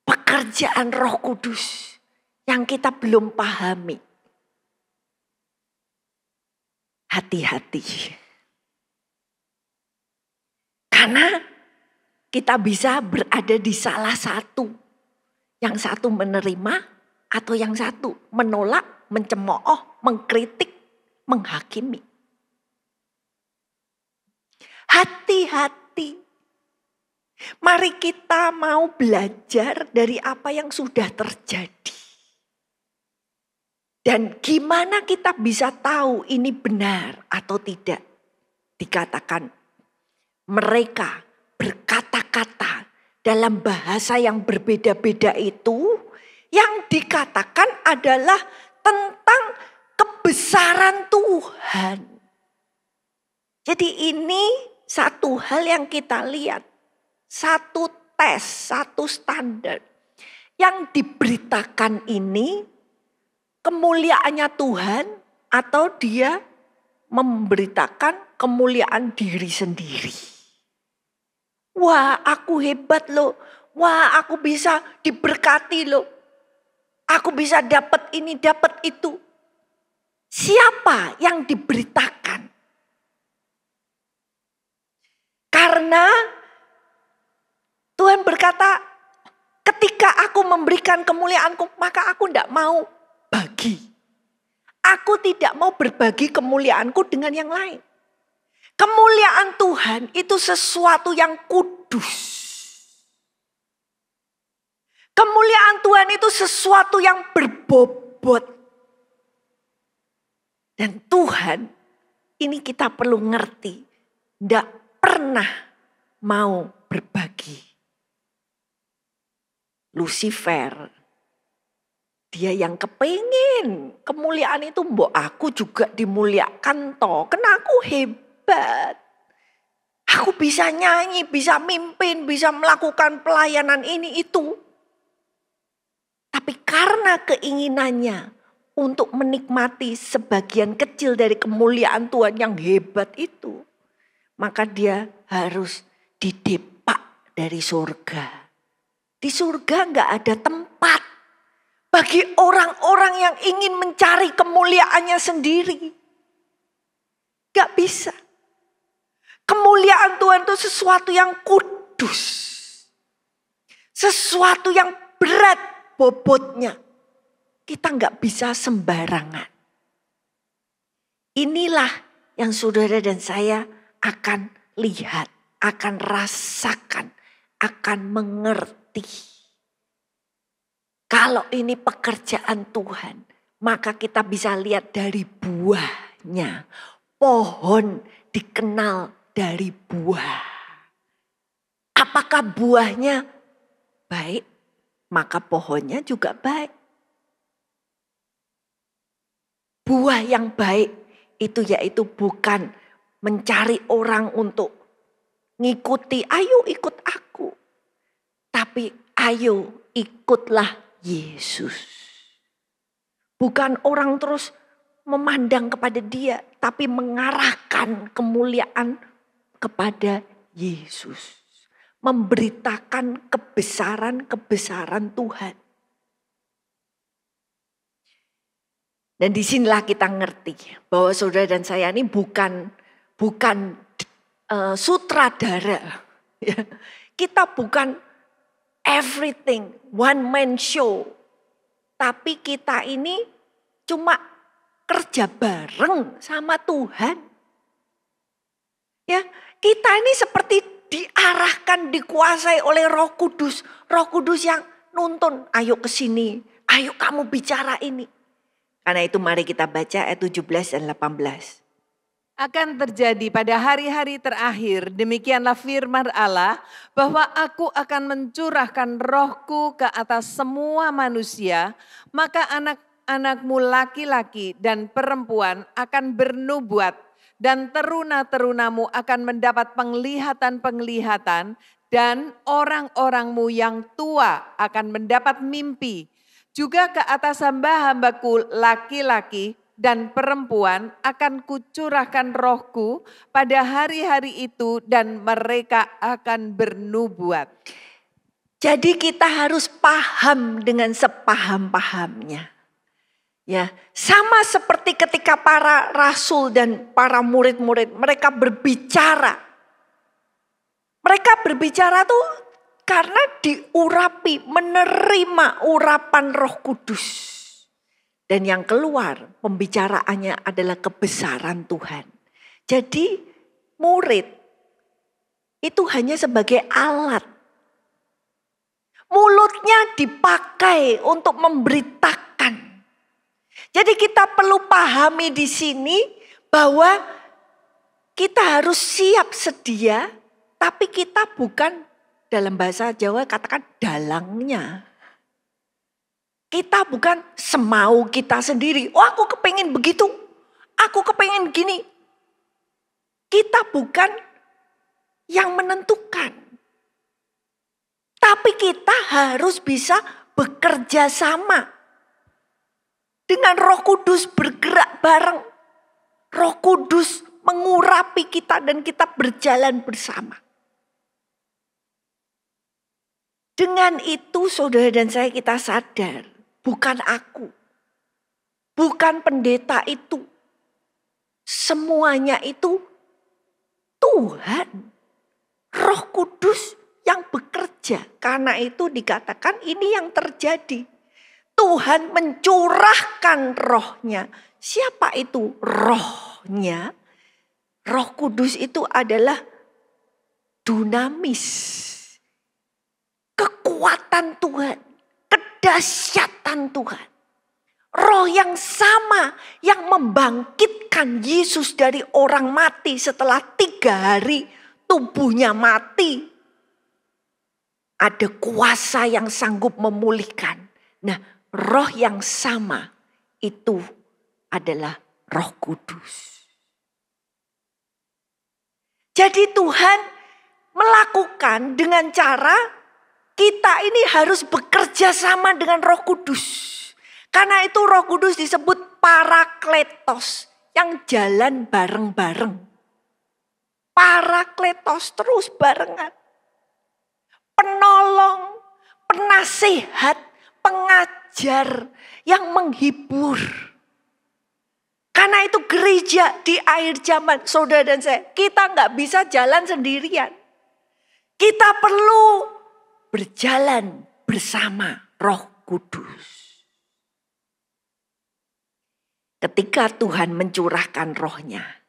pekerjaan Roh Kudus yang kita belum pahami, hati-hati. Karena kita bisa berada di salah satu. Yang satu menerima atau yang satu menolak, mencemooh, mengkritik, menghakimi. Hati-hati. Mari kita mau belajar dari apa yang sudah terjadi. Dan gimana kita bisa tahu ini benar atau tidak. Dikatakan mereka berkata-kata dalam bahasa yang berbeda-beda itu. Yang dikatakan adalah tentang kebesaran Tuhan. Jadi ini satu hal yang kita lihat, satu tes, satu standar. Yang diberitakan ini kemuliaannya Tuhan atau dia memberitakan kemuliaan diri sendiri. Wah, aku hebat loh. Wah, aku bisa diberkati loh. Aku bisa dapat ini, dapat itu. Siapa yang diberitakan? Karena Tuhan berkata, ketika aku memberikan kemuliaanku, maka aku tidak mau bagi. Aku tidak mau berbagi kemuliaanku dengan yang lain. Kemuliaan Tuhan itu sesuatu yang kudus. Kemuliaan Tuhan itu sesuatu yang berbobot. Dan Tuhan, ini kita perlu ngerti, tidak pernah mau berbagi. Lucifer, dia yang kepingin kemuliaan itu, mbok aku juga dimuliakan toh, karena aku hebat. Aku bisa nyanyi, bisa mimpin, bisa melakukan pelayanan ini itu. Tapi karena keinginannya untuk menikmati sebagian kecil dari kemuliaan Tuhan yang hebat itu, maka dia harus didepak dari surga. Di surga enggak ada tempat bagi orang-orang yang ingin mencari kemuliaannya sendiri. Enggak bisa. Kemuliaan Tuhan itu sesuatu yang kudus. Sesuatu yang berat bobotnya. Kita enggak bisa sembarangan. Inilah yang saudara dan saya akan lihat, akan rasakan, akan mengerti. Kalau ini pekerjaan Tuhan, maka kita bisa lihat dari buahnya. Pohon dikenal dari buah. Apakah buahnya baik? Maka pohonnya juga baik. Buah yang baik itu yaitu bukan mencari orang untuk ngikuti, ayo ikut aku. Tapi ayo ikutlah Yesus. Bukan orang terus memandang kepada dia, tapi mengarahkan kemuliaan kepada Yesus. Memberitakan kebesaran-kebesaran Tuhan. Dan disinilah kita ngerti bahwa saudara dan saya ini bukan sutradara. Kita bukan everything, one man show. Tapi kita ini cuma kerja bareng sama Tuhan. Ya, kita ini seperti diarahkan, dikuasai oleh Roh Kudus. Roh Kudus yang nuntun, ayo ke sini, ayo kamu bicara ini. Karena itu mari kita baca ayat 17 dan 18. Akan terjadi pada hari-hari terakhir, demikianlah firman Allah, bahwa aku akan mencurahkan rohku ke atas semua manusia, maka anak-anakmu laki-laki dan perempuan akan bernubuat, dan teruna-terunamu akan mendapat penglihatan-penglihatan, dan orang-orangmu yang tua akan mendapat mimpi. Juga ke atas hamba-hambaku laki-laki dan perempuan akan kucurahkan rohku pada hari-hari itu, dan mereka akan bernubuat. Jadi kita harus paham dengan sepaham-pahamnya. Ya, sama seperti ketika para rasul dan para murid-murid mereka berbicara. Mereka berbicara tuh karena diurapi, menerima urapan Roh Kudus. Dan yang keluar pembicaraannya adalah kebesaran Tuhan. Jadi murid itu hanya sebagai alat. Mulutnya dipakai untuk memberitakan. Jadi kita perlu pahami di sini bahwa kita harus siap sedia, tapi kita bukan, dalam bahasa Jawa katakan dalangnya. Kita bukan semau kita sendiri. Oh, aku kepengen begitu, aku kepengen gini. Kita bukan yang menentukan. Tapi kita harus bisa bekerja sama. Dengan Roh Kudus bergerak bareng. Roh Kudus mengurapi kita dan kita berjalan bersama. Dengan itu saudara dan saya kita sadar. Bukan aku. Bukan pendeta itu. Semuanya itu Tuhan. Roh Kudus yang bekerja. Karena itu dikatakan ini yang terjadi. Tuhan mencurahkan rohnya. Siapa itu rohnya? Roh Kudus itu adalah dunamis. Kekuatan Tuhan. Kedahsyatan Tuhan. Roh yang sama yang membangkitkan Yesus dari orang mati setelah 3 hari tubuhnya mati. Ada kuasa yang sanggup memulihkan. Nah, roh yang sama itu adalah Roh Kudus. Jadi Tuhan melakukan dengan cara kita ini harus bekerja sama dengan Roh Kudus. Karena itu Roh Kudus disebut Parakletos yang jalan bareng-bareng. Parakletos terus barengan. Penolong, penasihat, pengajar yang menghibur. Karena itu gereja di akhir zaman, saudara dan saya, kita nggak bisa jalan sendirian. Kita perlu berjalan bersama Roh Kudus. Ketika Tuhan mencurahkan rohnya,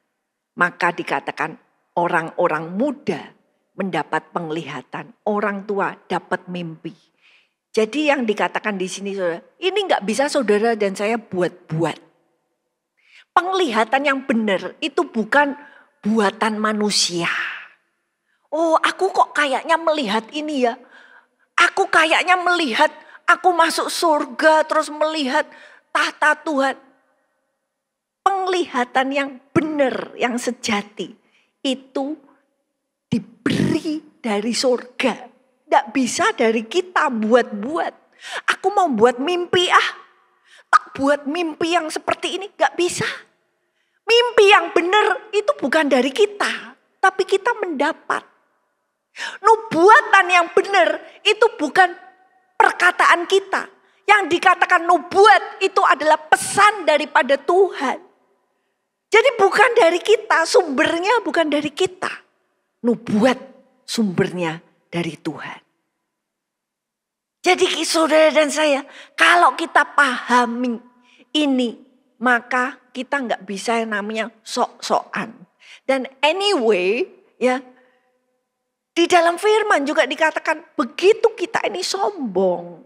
maka dikatakan orang-orang muda mendapat penglihatan, orang tua dapat mimpi. Jadi yang dikatakan di sini saudara, ini nggak bisa saudara dan saya buat-buat. Penglihatan yang benar itu bukan buatan manusia. Oh, aku kok kayaknya melihat ini ya. Aku kayaknya melihat aku masuk surga terus melihat tahta Tuhan. Penglihatan yang benar, yang sejati itu diberi dari surga. Tidak bisa dari kita buat-buat. Aku mau buat mimpi tak buat mimpi yang seperti ini. Gak bisa. Mimpi yang benar itu bukan dari kita. Tapi kita mendapat. Nubuatan yang benar itu bukan perkataan kita. Yang dikatakan nubuat itu adalah pesan daripada Tuhan. Jadi bukan dari kita, sumbernya bukan dari kita. Nubuat sumbernya dari Tuhan. Jadi saudara dan saya, kalau kita pahami ini, maka kita nggak bisa yang namanya sok-sokan. Dan anyway, ya di dalam firman juga dikatakan begitu kita ini sombong.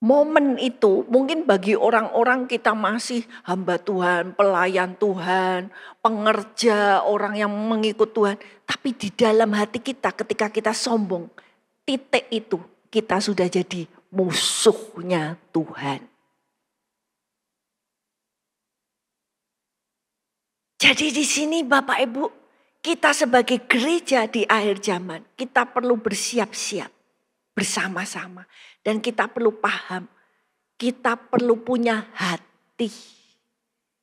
Momen itu mungkin bagi orang-orang kita masih hamba Tuhan, pelayan Tuhan, pengerja, orang yang mengikut Tuhan. Tapi di dalam hati kita ketika kita sombong, titik itu kita sudah jadi musuhnya Tuhan. Jadi di sini Bapak Ibu, kita sebagai gereja di akhir zaman, kita perlu bersiap-siap bersama-sama. Dan kita perlu paham, kita perlu punya hati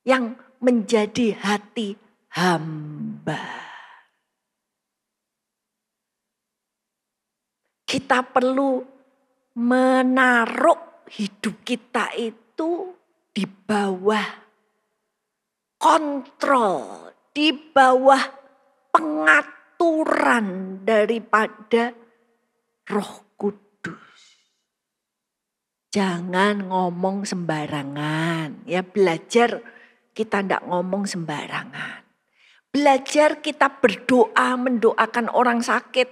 yang menjadi hati hamba. Kita perlu menaruh hidup kita itu di bawah kontrol, di bawah pengaturan daripada Roh Kudus. Jangan ngomong sembarangan, ya belajar kita tidak ngomong sembarangan. Belajar kita berdoa, mendoakan orang sakit.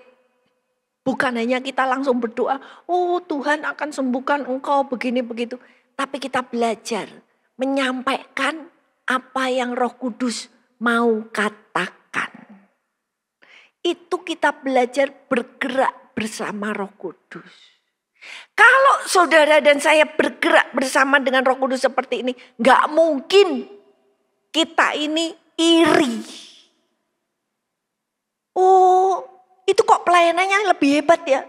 Bukan hanya kita langsung berdoa, oh Tuhan akan sembuhkan engkau begini begitu. Tapi kita belajar menyampaikan apa yang Roh Kudus mau katakan. Itu kita belajar bergerak bersama Roh Kudus. Kalau saudara dan saya bergerak bersama dengan Roh Kudus seperti ini, gak mungkin kita ini iri. Oh, itu kok pelayanannya lebih hebat ya?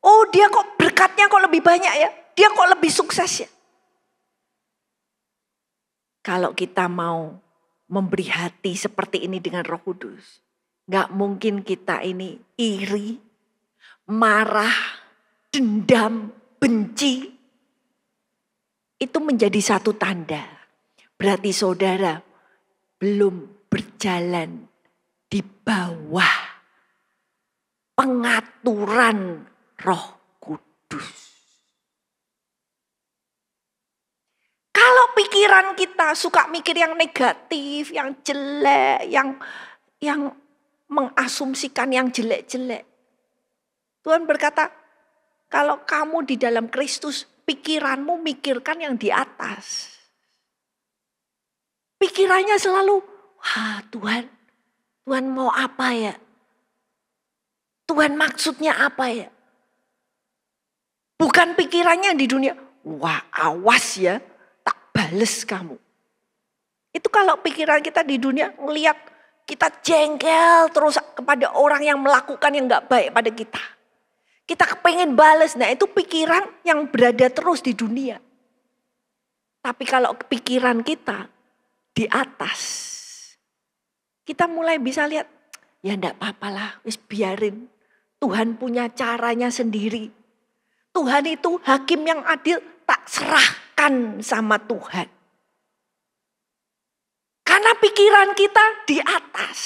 Oh, dia kok berkatnya kok lebih banyak ya? Dia kok lebih sukses ya? Kalau kita mau memberi hati seperti ini dengan Roh Kudus, gak mungkin kita ini iri, marah, dendam, benci. Itu menjadi satu tanda. Berarti saudara belum berjalan di bawah pengaturan Roh Kudus. Kalau pikiran kita suka mikir yang negatif, yang jelek, yang mengasumsikan yang jelek-jelek. Tuhan berkata, kalau kamu di dalam Kristus, pikiranmu mikirkan yang di atas. Pikirannya selalu, wah Tuhan mau apa ya? Tuhan maksudnya apa ya? Bukan pikirannya di dunia, wah awas ya, tak bales kamu. Itu kalau pikiran kita di dunia ngelihat kita jengkel terus kepada orang yang melakukan yang gak baik pada kita. Kita kepengen bales, nah itu pikiran yang berada terus di dunia. Tapi kalau pikiran kita di atas, kita mulai bisa lihat, ya enggak apa-apalah, wis biarin. Tuhan punya caranya sendiri. Tuhan itu hakim yang adil, tak serahkan sama Tuhan. Karena pikiran kita di atas.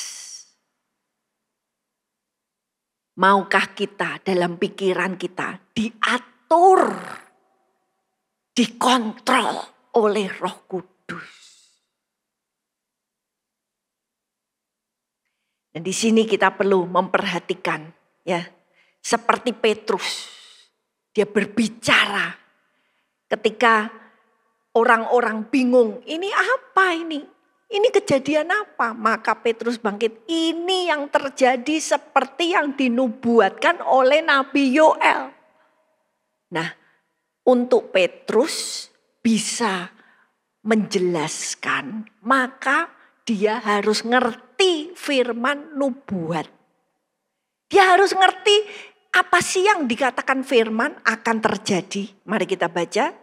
Maukah kita dalam pikiran kita diatur, dikontrol oleh Roh Kudus? Dan di sini kita perlu memperhatikan, ya, seperti Petrus, dia berbicara ketika orang-orang bingung, ini apa ini? Ini kejadian apa? Maka Petrus bangkit, ini yang terjadi seperti yang dinubuatkan oleh Nabi Yoel. Nah, untuk Petrus bisa menjelaskan, maka dia harus ngerti firman nubuat. Dia harus ngerti apa sih yang dikatakan firman akan terjadi. Mari kita baca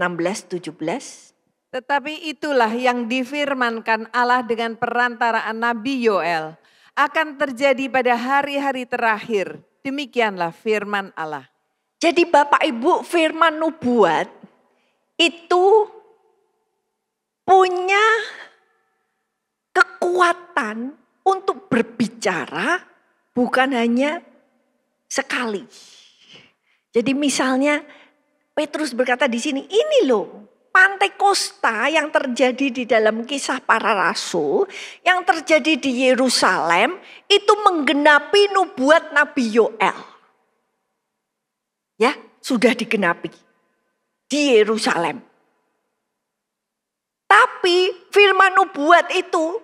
16-17. Tetapi itulah yang difirmankan Allah dengan perantaraan Nabi Yoel akan terjadi pada hari-hari terakhir. Demikianlah firman Allah. Jadi Bapak Ibu, firman nubuat itu punya kekuatan untuk berbicara bukan hanya sekali. Jadi misalnya Petrus berkata di sini, ini loh Pantekosta yang terjadi di dalam Kisah Para Rasul, yang terjadi di Yerusalem, itu menggenapi nubuat Nabi Yoel. Ya, sudah digenapi di Yerusalem. Tapi firman nubuat itu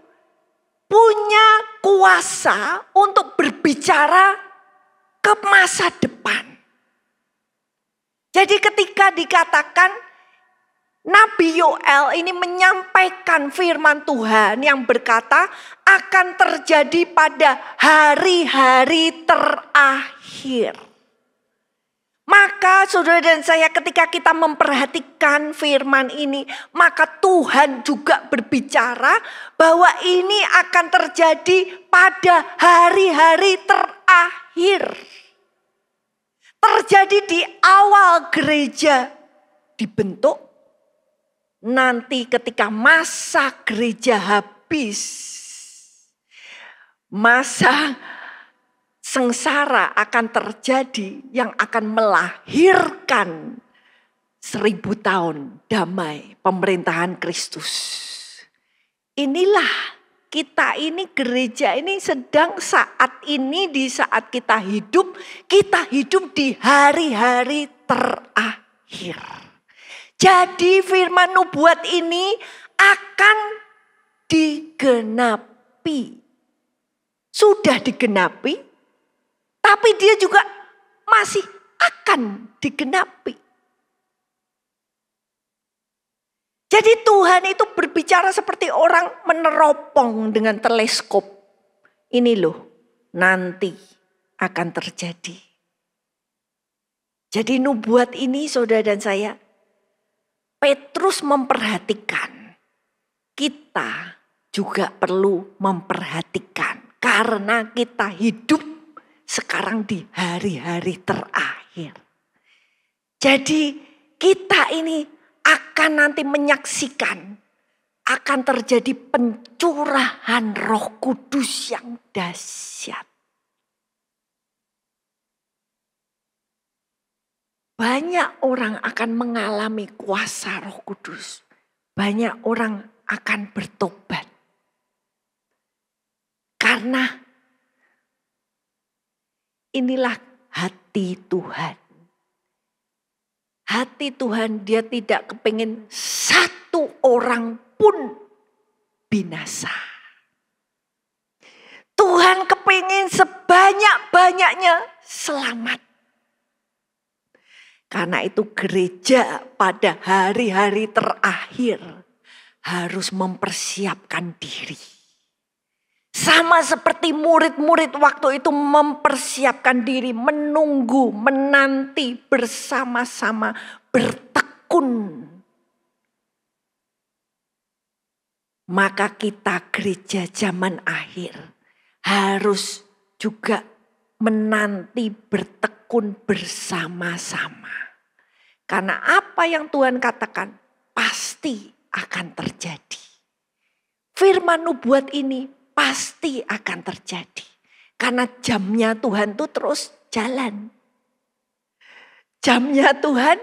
punya kuasa untuk berbicara ke masa depan. Jadi ketika dikatakan Nabi Yoel ini menyampaikan firman Tuhan yang berkata akan terjadi pada hari-hari terakhir. Maka saudara dan saya, ketika kita memperhatikan firman ini, maka Tuhan juga berbicara bahwa ini akan terjadi pada hari-hari terakhir. Terjadi di awal gereja dibentuk, nanti ketika masa gereja habis, masa sengsara akan terjadi yang akan melahirkan 1000 tahun damai pemerintahan Kristus. Inilah kita ini, gereja ini sedang saat ini, di saat kita hidup di hari-hari terakhir. Jadi firman nubuat ini akan digenapi. Sudah digenapi, tapi dia juga masih akan digenapi. Jadi Tuhan itu berbicara seperti orang meneropong dengan teleskop. Ini loh, nanti akan terjadi. Jadi nubuat ini saudara dan saya, Petrus memperhatikan. Kita juga perlu memperhatikan. Karena kita hidup sekarang di hari-hari terakhir. Jadi kita ini akan nanti menyaksikan akan terjadi pencurahan Roh Kudus yang dahsyat. Banyak orang akan mengalami kuasa Roh Kudus. Banyak orang akan bertobat. Karena inilah hati Tuhan. Hati Tuhan, dia tidak kepingin satu orang pun binasa. Tuhan kepingin sebanyak-banyaknya selamat. Karena itu gereja pada hari-hari terakhir harus mempersiapkan diri. Sama seperti murid-murid waktu itu mempersiapkan diri, menunggu, menanti bersama-sama, bertekun. Maka kita gereja zaman akhir harus juga menanti, bertekun bersama-sama. Karena apa yang Tuhan katakan pasti akan terjadi. Firman nubuat ini pasti akan terjadi. Karena jamnya Tuhan itu terus jalan. Jamnya Tuhan,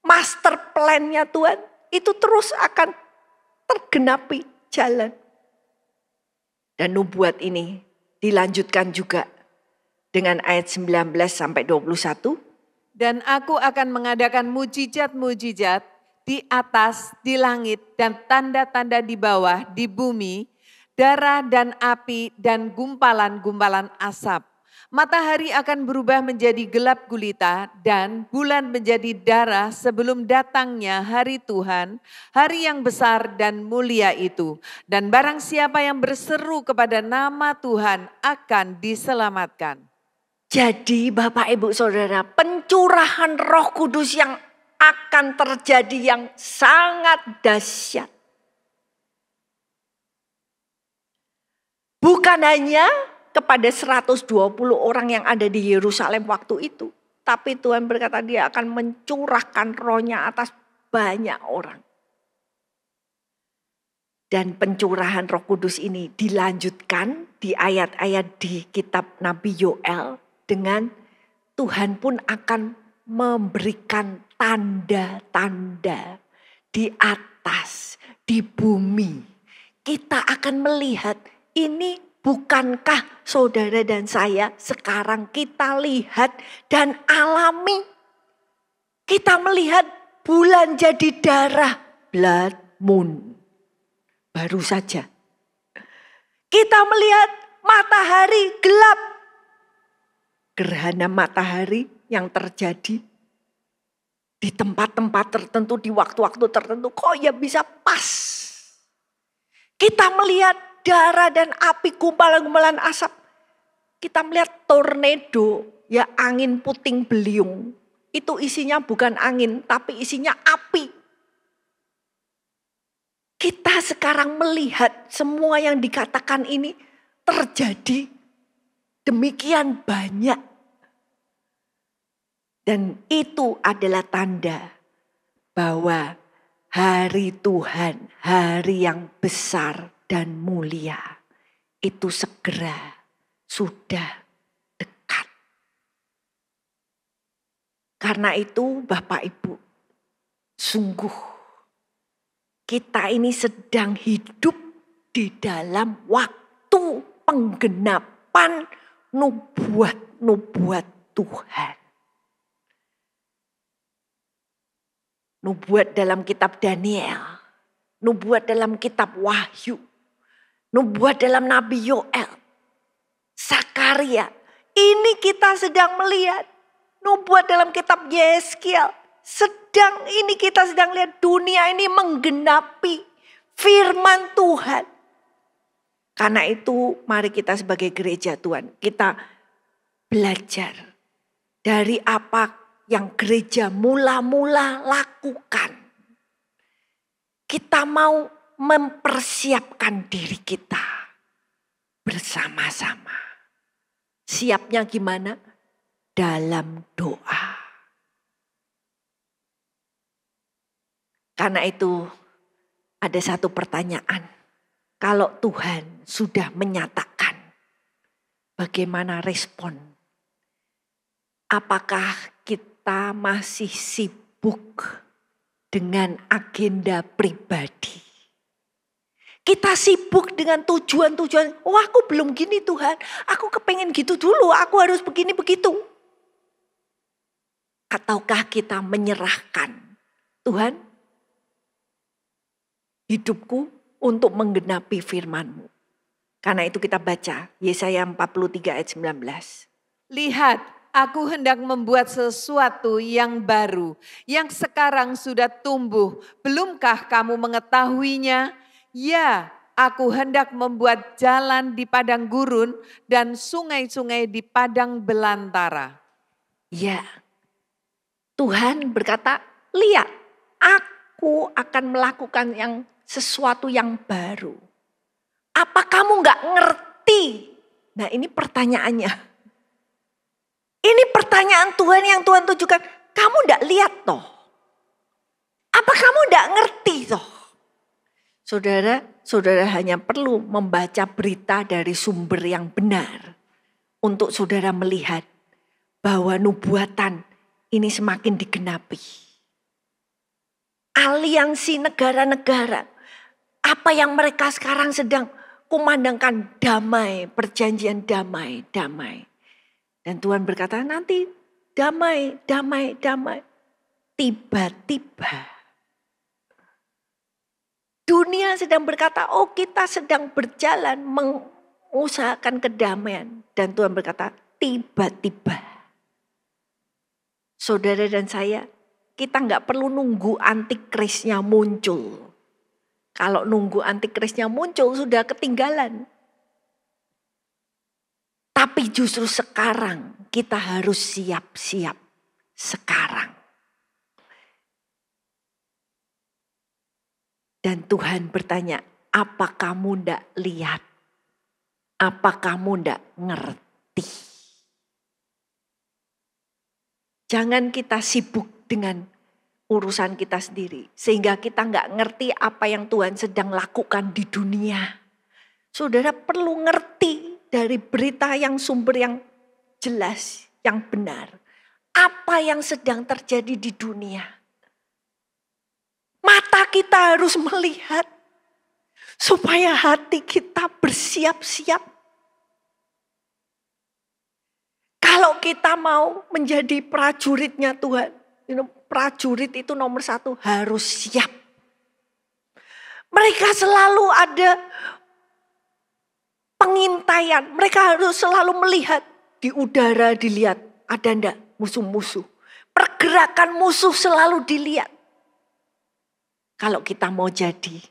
master plan-nya Tuhan itu terus akan tergenapi jalan. Dan nubuat ini dilanjutkan juga dengan ayat 19 sampai 21. Dan aku akan mengadakan mujizat-mujizat di atas, di langit, dan tanda-tanda di bawah, di bumi, darah dan api dan gumpalan-gumpalan asap. Matahari akan berubah menjadi gelap gulita dan bulan menjadi darah sebelum datangnya hari Tuhan, hari yang besar dan mulia itu. Dan barang siapa yang berseru kepada nama Tuhan akan diselamatkan. Jadi Bapak Ibu Saudara, pencurahan Roh Kudus yang akan terjadi yang sangat dahsyat. Bukan hanya kepada 120 orang yang ada di Yerusalem waktu itu. Tapi Tuhan berkata dia akan mencurahkan rohnya atas banyak orang. Dan pencurahan Roh Kudus ini dilanjutkan di ayat-ayat di kitab Nabi Yoel. Dengan Tuhan pun akan memberikan tanda-tanda di atas, di bumi. Kita akan melihat ini. Bukankah saudara dan saya sekarang kita lihat dan alami? Kita melihat bulan jadi darah, blood moon. Baru saja. Kita melihat matahari gelap. Gerhana matahari yang terjadi. Di tempat-tempat tertentu, di waktu-waktu tertentu, kok ya bisa pas. Kita melihat darah dan api, gumpalan-gumpalan asap. Kita melihat tornado, ya angin puting beliung. Itu isinya bukan angin, tapi isinya api. Kita sekarang melihat semua yang dikatakan ini terjadi demikian banyak. Dan itu adalah tanda bahwa hari Tuhan, hari yang besar dan mulia, itu segera sudah dekat. Karena itu Bapak Ibu, sungguh kita ini sedang hidup di dalam waktu penggenapan nubuat-nubuat Tuhan. Nubuat dalam kitab Daniel, nubuat dalam kitab Wahyu, nubuat dalam Nabi Yoel, Zakaria. Ini kita sedang melihat nubuat dalam kitab Yeskiel. Kita sedang lihat dunia ini menggenapi firman Tuhan. Karena itu mari kita sebagai gereja Tuhan, kita belajar dari apa yang gereja mula-mula lakukan. Kita mau mempersiapkan diri kita bersama-sama. Siapnya gimana? Dalam doa. Karena itu ada satu pertanyaan. Kalau Tuhan sudah menyatakan, bagaimana respon? Apakah kita masih sibuk dengan agenda pribadi? Kita sibuk dengan tujuan-tujuan. Oh, aku belum gini Tuhan. Aku kepengen gitu dulu. Aku harus begini begitu. Ataukah kita menyerahkan, Tuhan, hidupku untuk menggenapi firman-Mu. Karena itu kita baca Yesaya 43 ayat 19. Lihat, aku hendak membuat sesuatu yang baru, yang sekarang sudah tumbuh. Belumkah kamu mengetahuinya? Ya, aku hendak membuat jalan di padang gurun dan sungai-sungai di padang belantara. Ya, Tuhan berkata, lihat, aku akan melakukan sesuatu yang baru. Apa kamu gak ngerti? Nah, ini pertanyaannya. Ini pertanyaan Tuhan yang Tuhan tujukan. Kamu gak lihat toh? Apa kamu gak ngerti toh? Saudara hanya perlu membaca berita dari sumber yang benar. Untuk saudara melihat bahwa nubuatan ini semakin digenapi. Aliansi negara-negara. Apa yang mereka sekarang sedang kumandangkan damai, perjanjian damai, damai. Dan Tuhan berkata nanti damai, damai, damai. Tiba-tiba dunia sedang berkata, oh kita sedang berjalan mengusahakan kedamaian. Dan Tuhan berkata tiba-tiba. Saudara dan saya, kita gak perlu nunggu antikrisnya muncul. Kalau nunggu antikrisnya muncul sudah ketinggalan. Tapi justru sekarang kita harus siap-siap sekarang. Dan Tuhan bertanya, apa kamu ndak lihat? Apa kamu ndak ngerti? Jangan kita sibuk dengan urusan kita sendiri. Sehingga kita nggak ngerti apa yang Tuhan sedang lakukan di dunia. Saudara perlu ngerti dari berita yang sumber yang jelas, yang benar. Apa yang sedang terjadi di dunia. Mata kita harus melihat. Supaya hati kita bersiap-siap. Kalau kita mau menjadi prajuritnya Tuhan. Prajurit itu nomor satu harus siap. Mereka selalu ada pengintaian. Mereka harus selalu melihat di udara, dilihat ada enggak musuh-musuh. pergerakan musuh selalu dilihat. Kalau kita mau jadi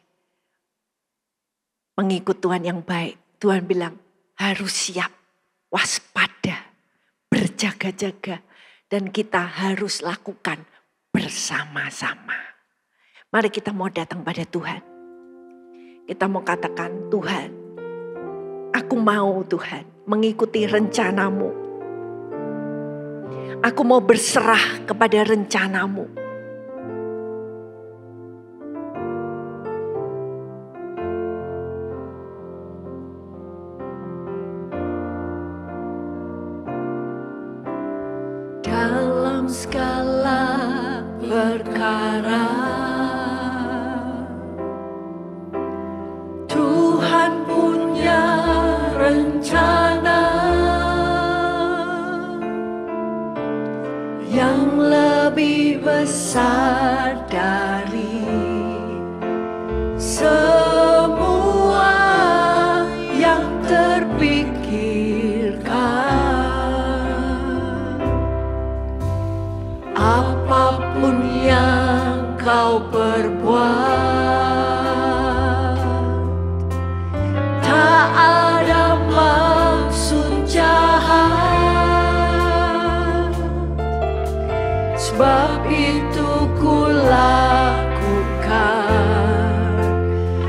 pengikut Tuhan yang baik, Tuhan bilang harus siap, waspada, berjaga-jaga. Dan kita harus lakukan bersama-sama. Mari kita mau datang pada Tuhan. Kita mau katakan, Tuhan, aku mau Tuhan mengikuti rencanamu. Aku mau berserah kepada rencanamu. Dalam segala perkara Tuhan punya rencana yang lebih besar dari semua yang terpikirkan. Apapun yang kau perbuat, tak ada maksud jahat. Sebab itu ku lakukan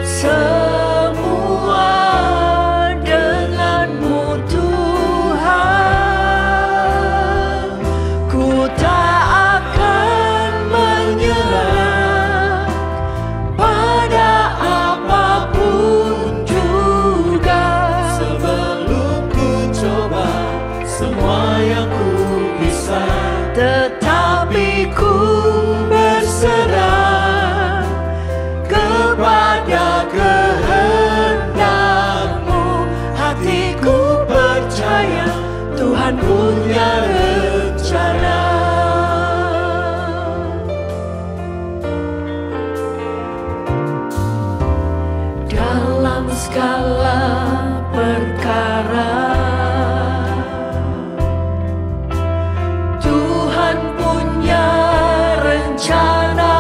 semua denganmu Tuhan. Ku tak akan menyerah pada apapun juga. Sebelum ku coba semua yang ku bisa, Tetapi ku berserah kepada kehendak-Mu. Hatiku percaya Tuhan punya rencana. Dalam segala perkara Tuhan punya rencana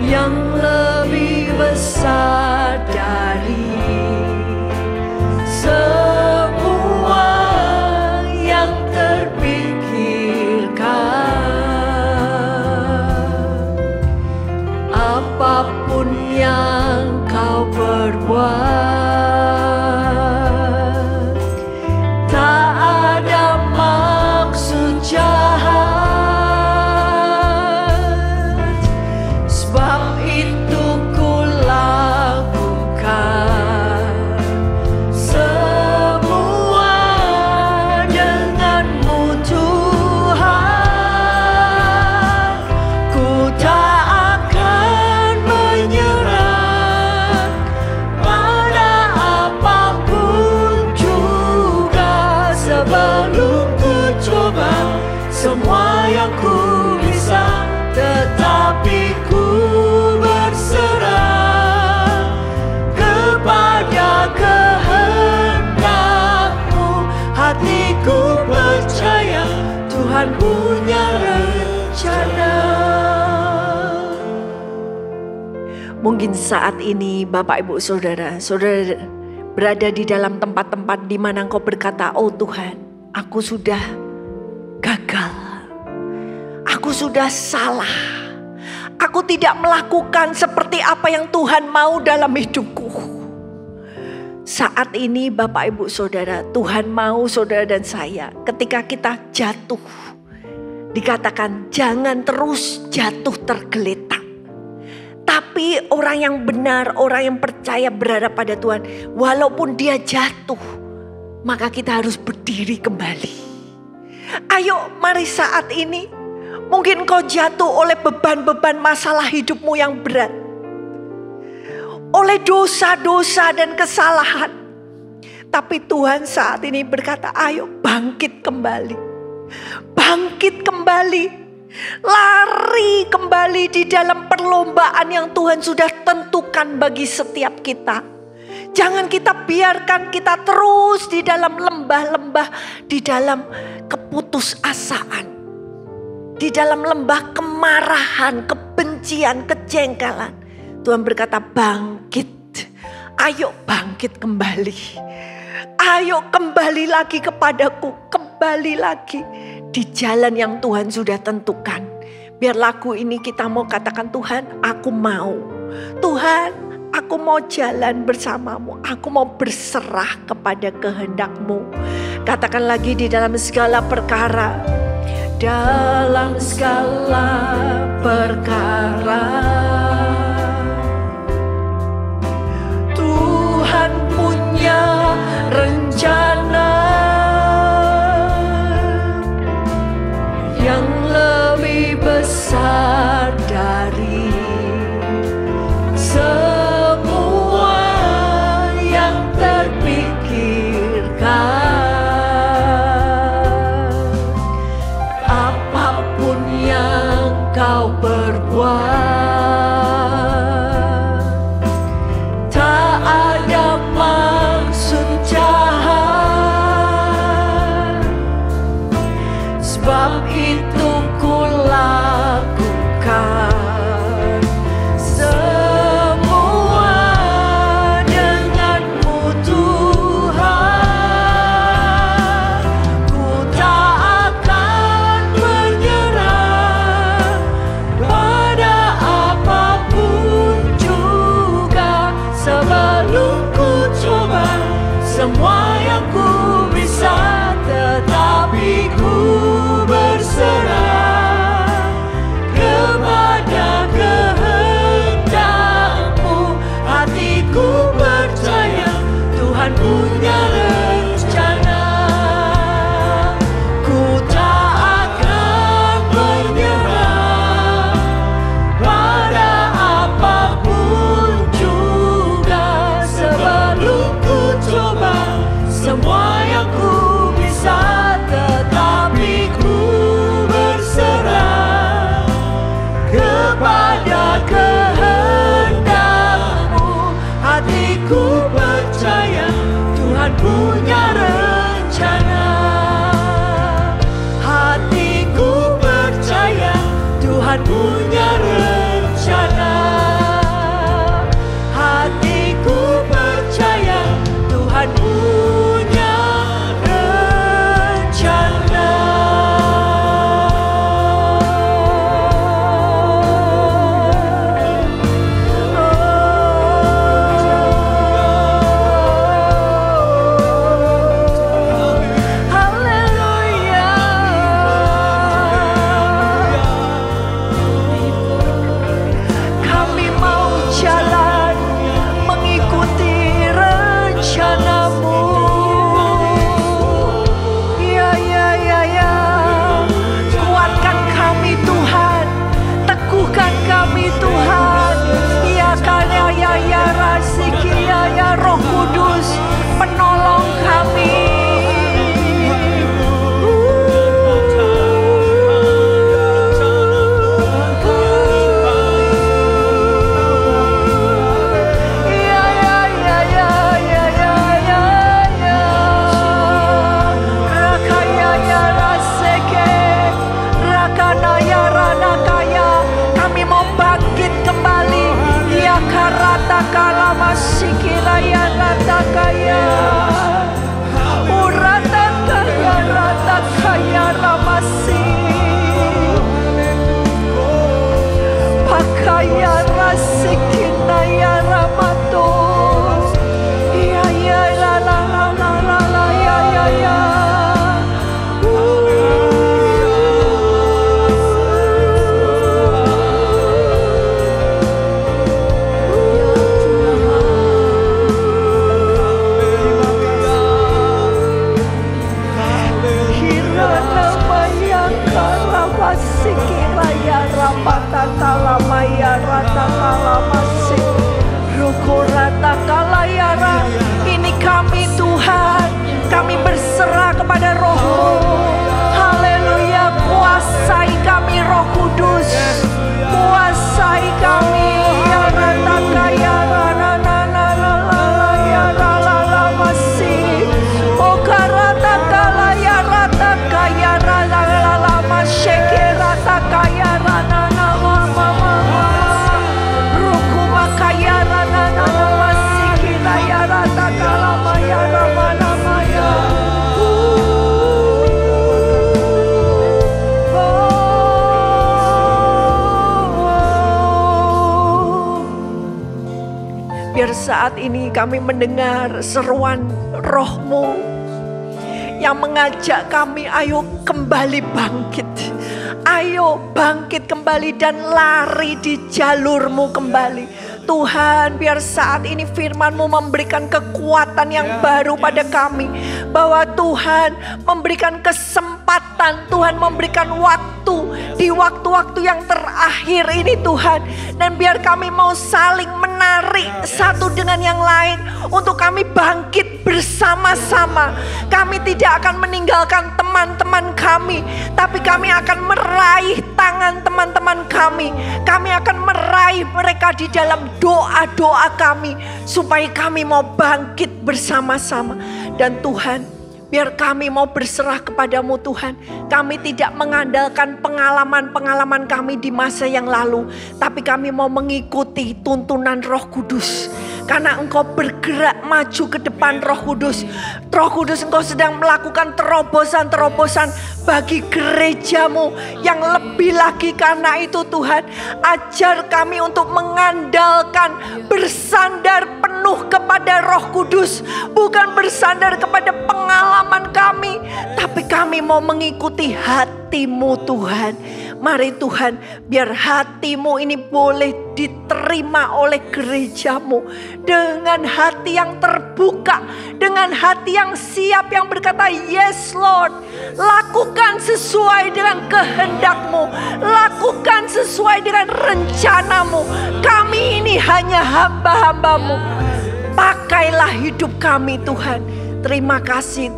yang lebih besar dari semua yang terpikirkan. Apapun yang kau perbuat, tak ada maksud jahat. Sebab itu ku lakukan semua denganmu Tuhan. Ku tak akan menyerah pada apapun juga. Sebelum ku coba semua yang ku bisa, tetapi ku berserah kepada kehendak-Mu. Hatiku percaya Tuhan punya rencana. Mungkin saat ini Bapak Ibu Saudara, saudara berada di dalam tempat-tempat di mana engkau berkata, oh Tuhan, aku sudah gagal. Aku sudah salah. Aku tidak melakukan seperti apa yang Tuhan mau dalam hidupku. Saat ini Bapak Ibu Saudara, Tuhan mau saudara dan saya ketika kita jatuh, dikatakan jangan terus jatuh tergeletak. Tapi orang yang benar, orang yang percaya berada pada Tuhan, walaupun dia jatuh, maka kita harus berdiri kembali. Ayo mari saat ini, mungkin kau jatuh oleh beban-beban masalah hidupmu yang berat. Oleh dosa-dosa dan kesalahan. Tapi Tuhan saat ini berkata, ayo bangkit kembali. Bangkit kembali. Lari kembali di dalam perlombaan yang Tuhan sudah tentukan bagi setiap kita. Jangan kita biarkan kita terus di dalam lembah-lembah, di dalam keputusasaan, di dalam lembah kemarahan, kebencian, kejengkelan, Tuhan berkata bangkit. Ayo bangkit kembali. Ayo kembali lagi kepadaku. Kembali lagi di jalan yang Tuhan sudah tentukan. Biar lagu ini kita mau katakan, Tuhan aku mau. Tuhan aku mau jalan bersamamu. Aku mau berserah kepada kehendak-Mu. Katakan lagi, di dalam segala perkara. Dalam segala perkara Tuhan punya rencana yang lebih besar dari semua yang terpikirkan. Apapun yang kau perbuat, sebab itu ku lakukan semua denganmu Tuhan. Ku tak akan menyerah pada apapun juga, sebelum ku coba semua yang ku bisa, tetapi ku berserah kepada kehendak-Mu. Hatiku percaya Tuhan punya rencana. Ku tak akan menyerah pada apapun juga, sebelum ku coba semua yang ku bisa, tetapi ku berserah kepada kehendak-Mu. Hatiku percaya Tuhan punya rencana. Hatiku percaya Tuhan punya rencana. Hatiku percaya Tuhan punya rencana. Kami mau jalan mengikuti rencana-Mu. Ya, ya, ya, ya. Kuatkan kami Tuhan, teguhkan kami Tuhan. Ya, karya ya, ya, rasiki ya, ya, Roh Kudus penolong kami. Kami mau bangkit kembali. Ya karata kalama sikiraya rata kaya. Urata kaya rata kaya ramasi. Pakaya rasikina ya ramato. Ya ya la la la la la la ya ya ya. Sikiraya rapata kalamaya rata kalamasi roko rata kalayara. Ini kami Tuhan, kami berserah kepada Roh-Mu. Haleluya, kuasai kami Roh Kudus, kuasai kami ya rata kaya rana nana lala ya lala masih oh karata kalaya rata kaya biar saat ini kami mendengar seruan Roh-Mu yang mengajak kami, ayo kembali bangkit. Ayo bangkit kembali dan lari di jalur-Mu kembali. Tuhan, biar saat ini firman-Mu memberikan kekuatan yang baru pada kami. Bahwa Tuhan memberikan kesempatan, Tuhan memberikan waktu di waktu-waktu yang terakhir ini Tuhan. Dan biar kami mau saling menarik satu dengan yang lain untuk kami bangkit bersama-sama. Kami tidak akan meninggalkan teman-teman kami, tapi kami akan meraih tangan teman-teman kami. Kami akan meraih mereka di dalam doa-doa kami, supaya kami mau bangkit bersama-sama. Dan Tuhan, biar kami mau berserah kepadamu Tuhan. Kami tidak mengandalkan pengalaman-pengalaman kami di masa yang lalu, tapi kami mau mengikuti tuntunan Roh Kudus. Karena Engkau bergerak maju ke depan Roh Kudus. Roh Kudus, Engkau sedang melakukan terobosan-terobosan bagi gerejamu yang lebih lagi. Karena itu Tuhan, ajar kami untuk mengandalkan, bersandar penuh kepada Roh Kudus. Bukan bersandar kepada pengalaman kami, tapi kami mau mengikuti hati-Mu Tuhan. Mari Tuhan, biar hati-Mu ini boleh diterima oleh gerejamu dengan hati yang terbuka, dengan hati yang siap, yang berkata, yes Lord, lakukan sesuai dengan kehendak-Mu, lakukan sesuai dengan rencana-Mu. Kami ini hanya hamba-hamba-Mu. Pakailah hidup kami Tuhan. Terima kasih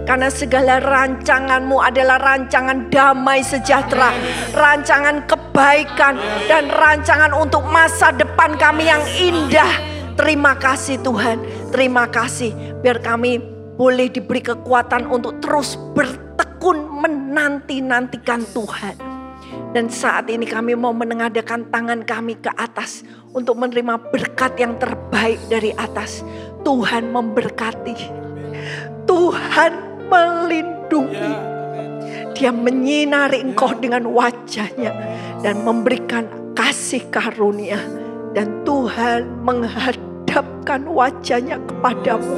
karena segala rancangan-Mu adalah rancangan damai sejahtera, rancangan kebaikan, dan rancangan untuk masa depan kami yang indah. Terima kasih Tuhan, terima kasih. Biar kami boleh diberi kekuatan untuk terus bertekun menanti-nantikan Tuhan. Dan saat ini kami mau menengadahkan tangan kami ke atas untuk menerima berkat yang terbaik dari atas. Tuhan memberkati, Tuhan melindungi. Dia menyinari engkau dengan wajahnya dan memberikan kasih karunia. Dan Tuhan menghadapkan wajahnya kepadamu,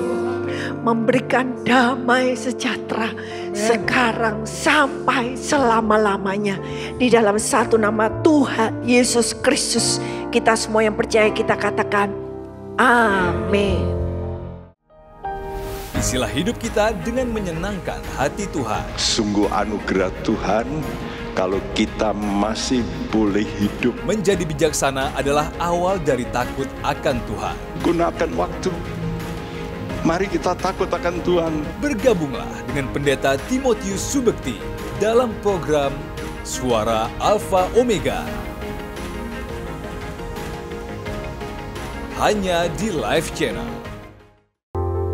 memberikan damai sejahtera sekarang sampai selama-lamanya. Di dalam satu nama Tuhan Yesus Kristus, kita semua yang percaya kita katakan amin. Isilah hidup kita dengan menyenangkan hati Tuhan. Sungguh anugerah Tuhan kalau kita masih boleh hidup. Menjadi bijaksana adalah awal dari takut akan Tuhan. Gunakan waktu. Mari kita takut akan Tuhan. Bergabunglah dengan Pendeta Timotius Subekti dalam program Suara Alfa Omega. Hanya di Live Channel.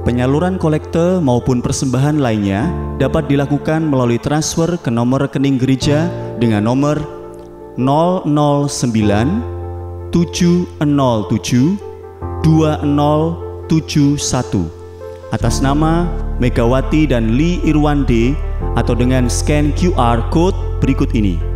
Penyaluran kolekte maupun persembahan lainnya dapat dilakukan melalui transfer ke nomor rekening gereja dengan nomor 009 707 2071 atas nama Megawati dan Lee Irwande atau dengan scan QR Code berikut ini.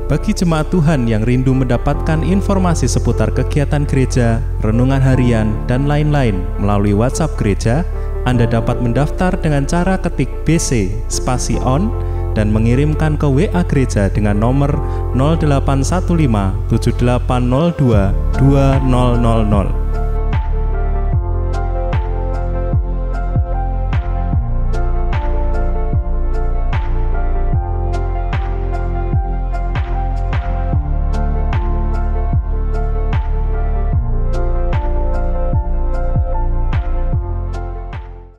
Bagi jemaat Tuhan yang rindu mendapatkan informasi seputar kegiatan gereja, renungan harian, dan lain-lain melalui WhatsApp gereja, Anda dapat mendaftar dengan cara ketik BC spasi on dan mengirimkan ke WA gereja dengan nomor 0815 7802 2000.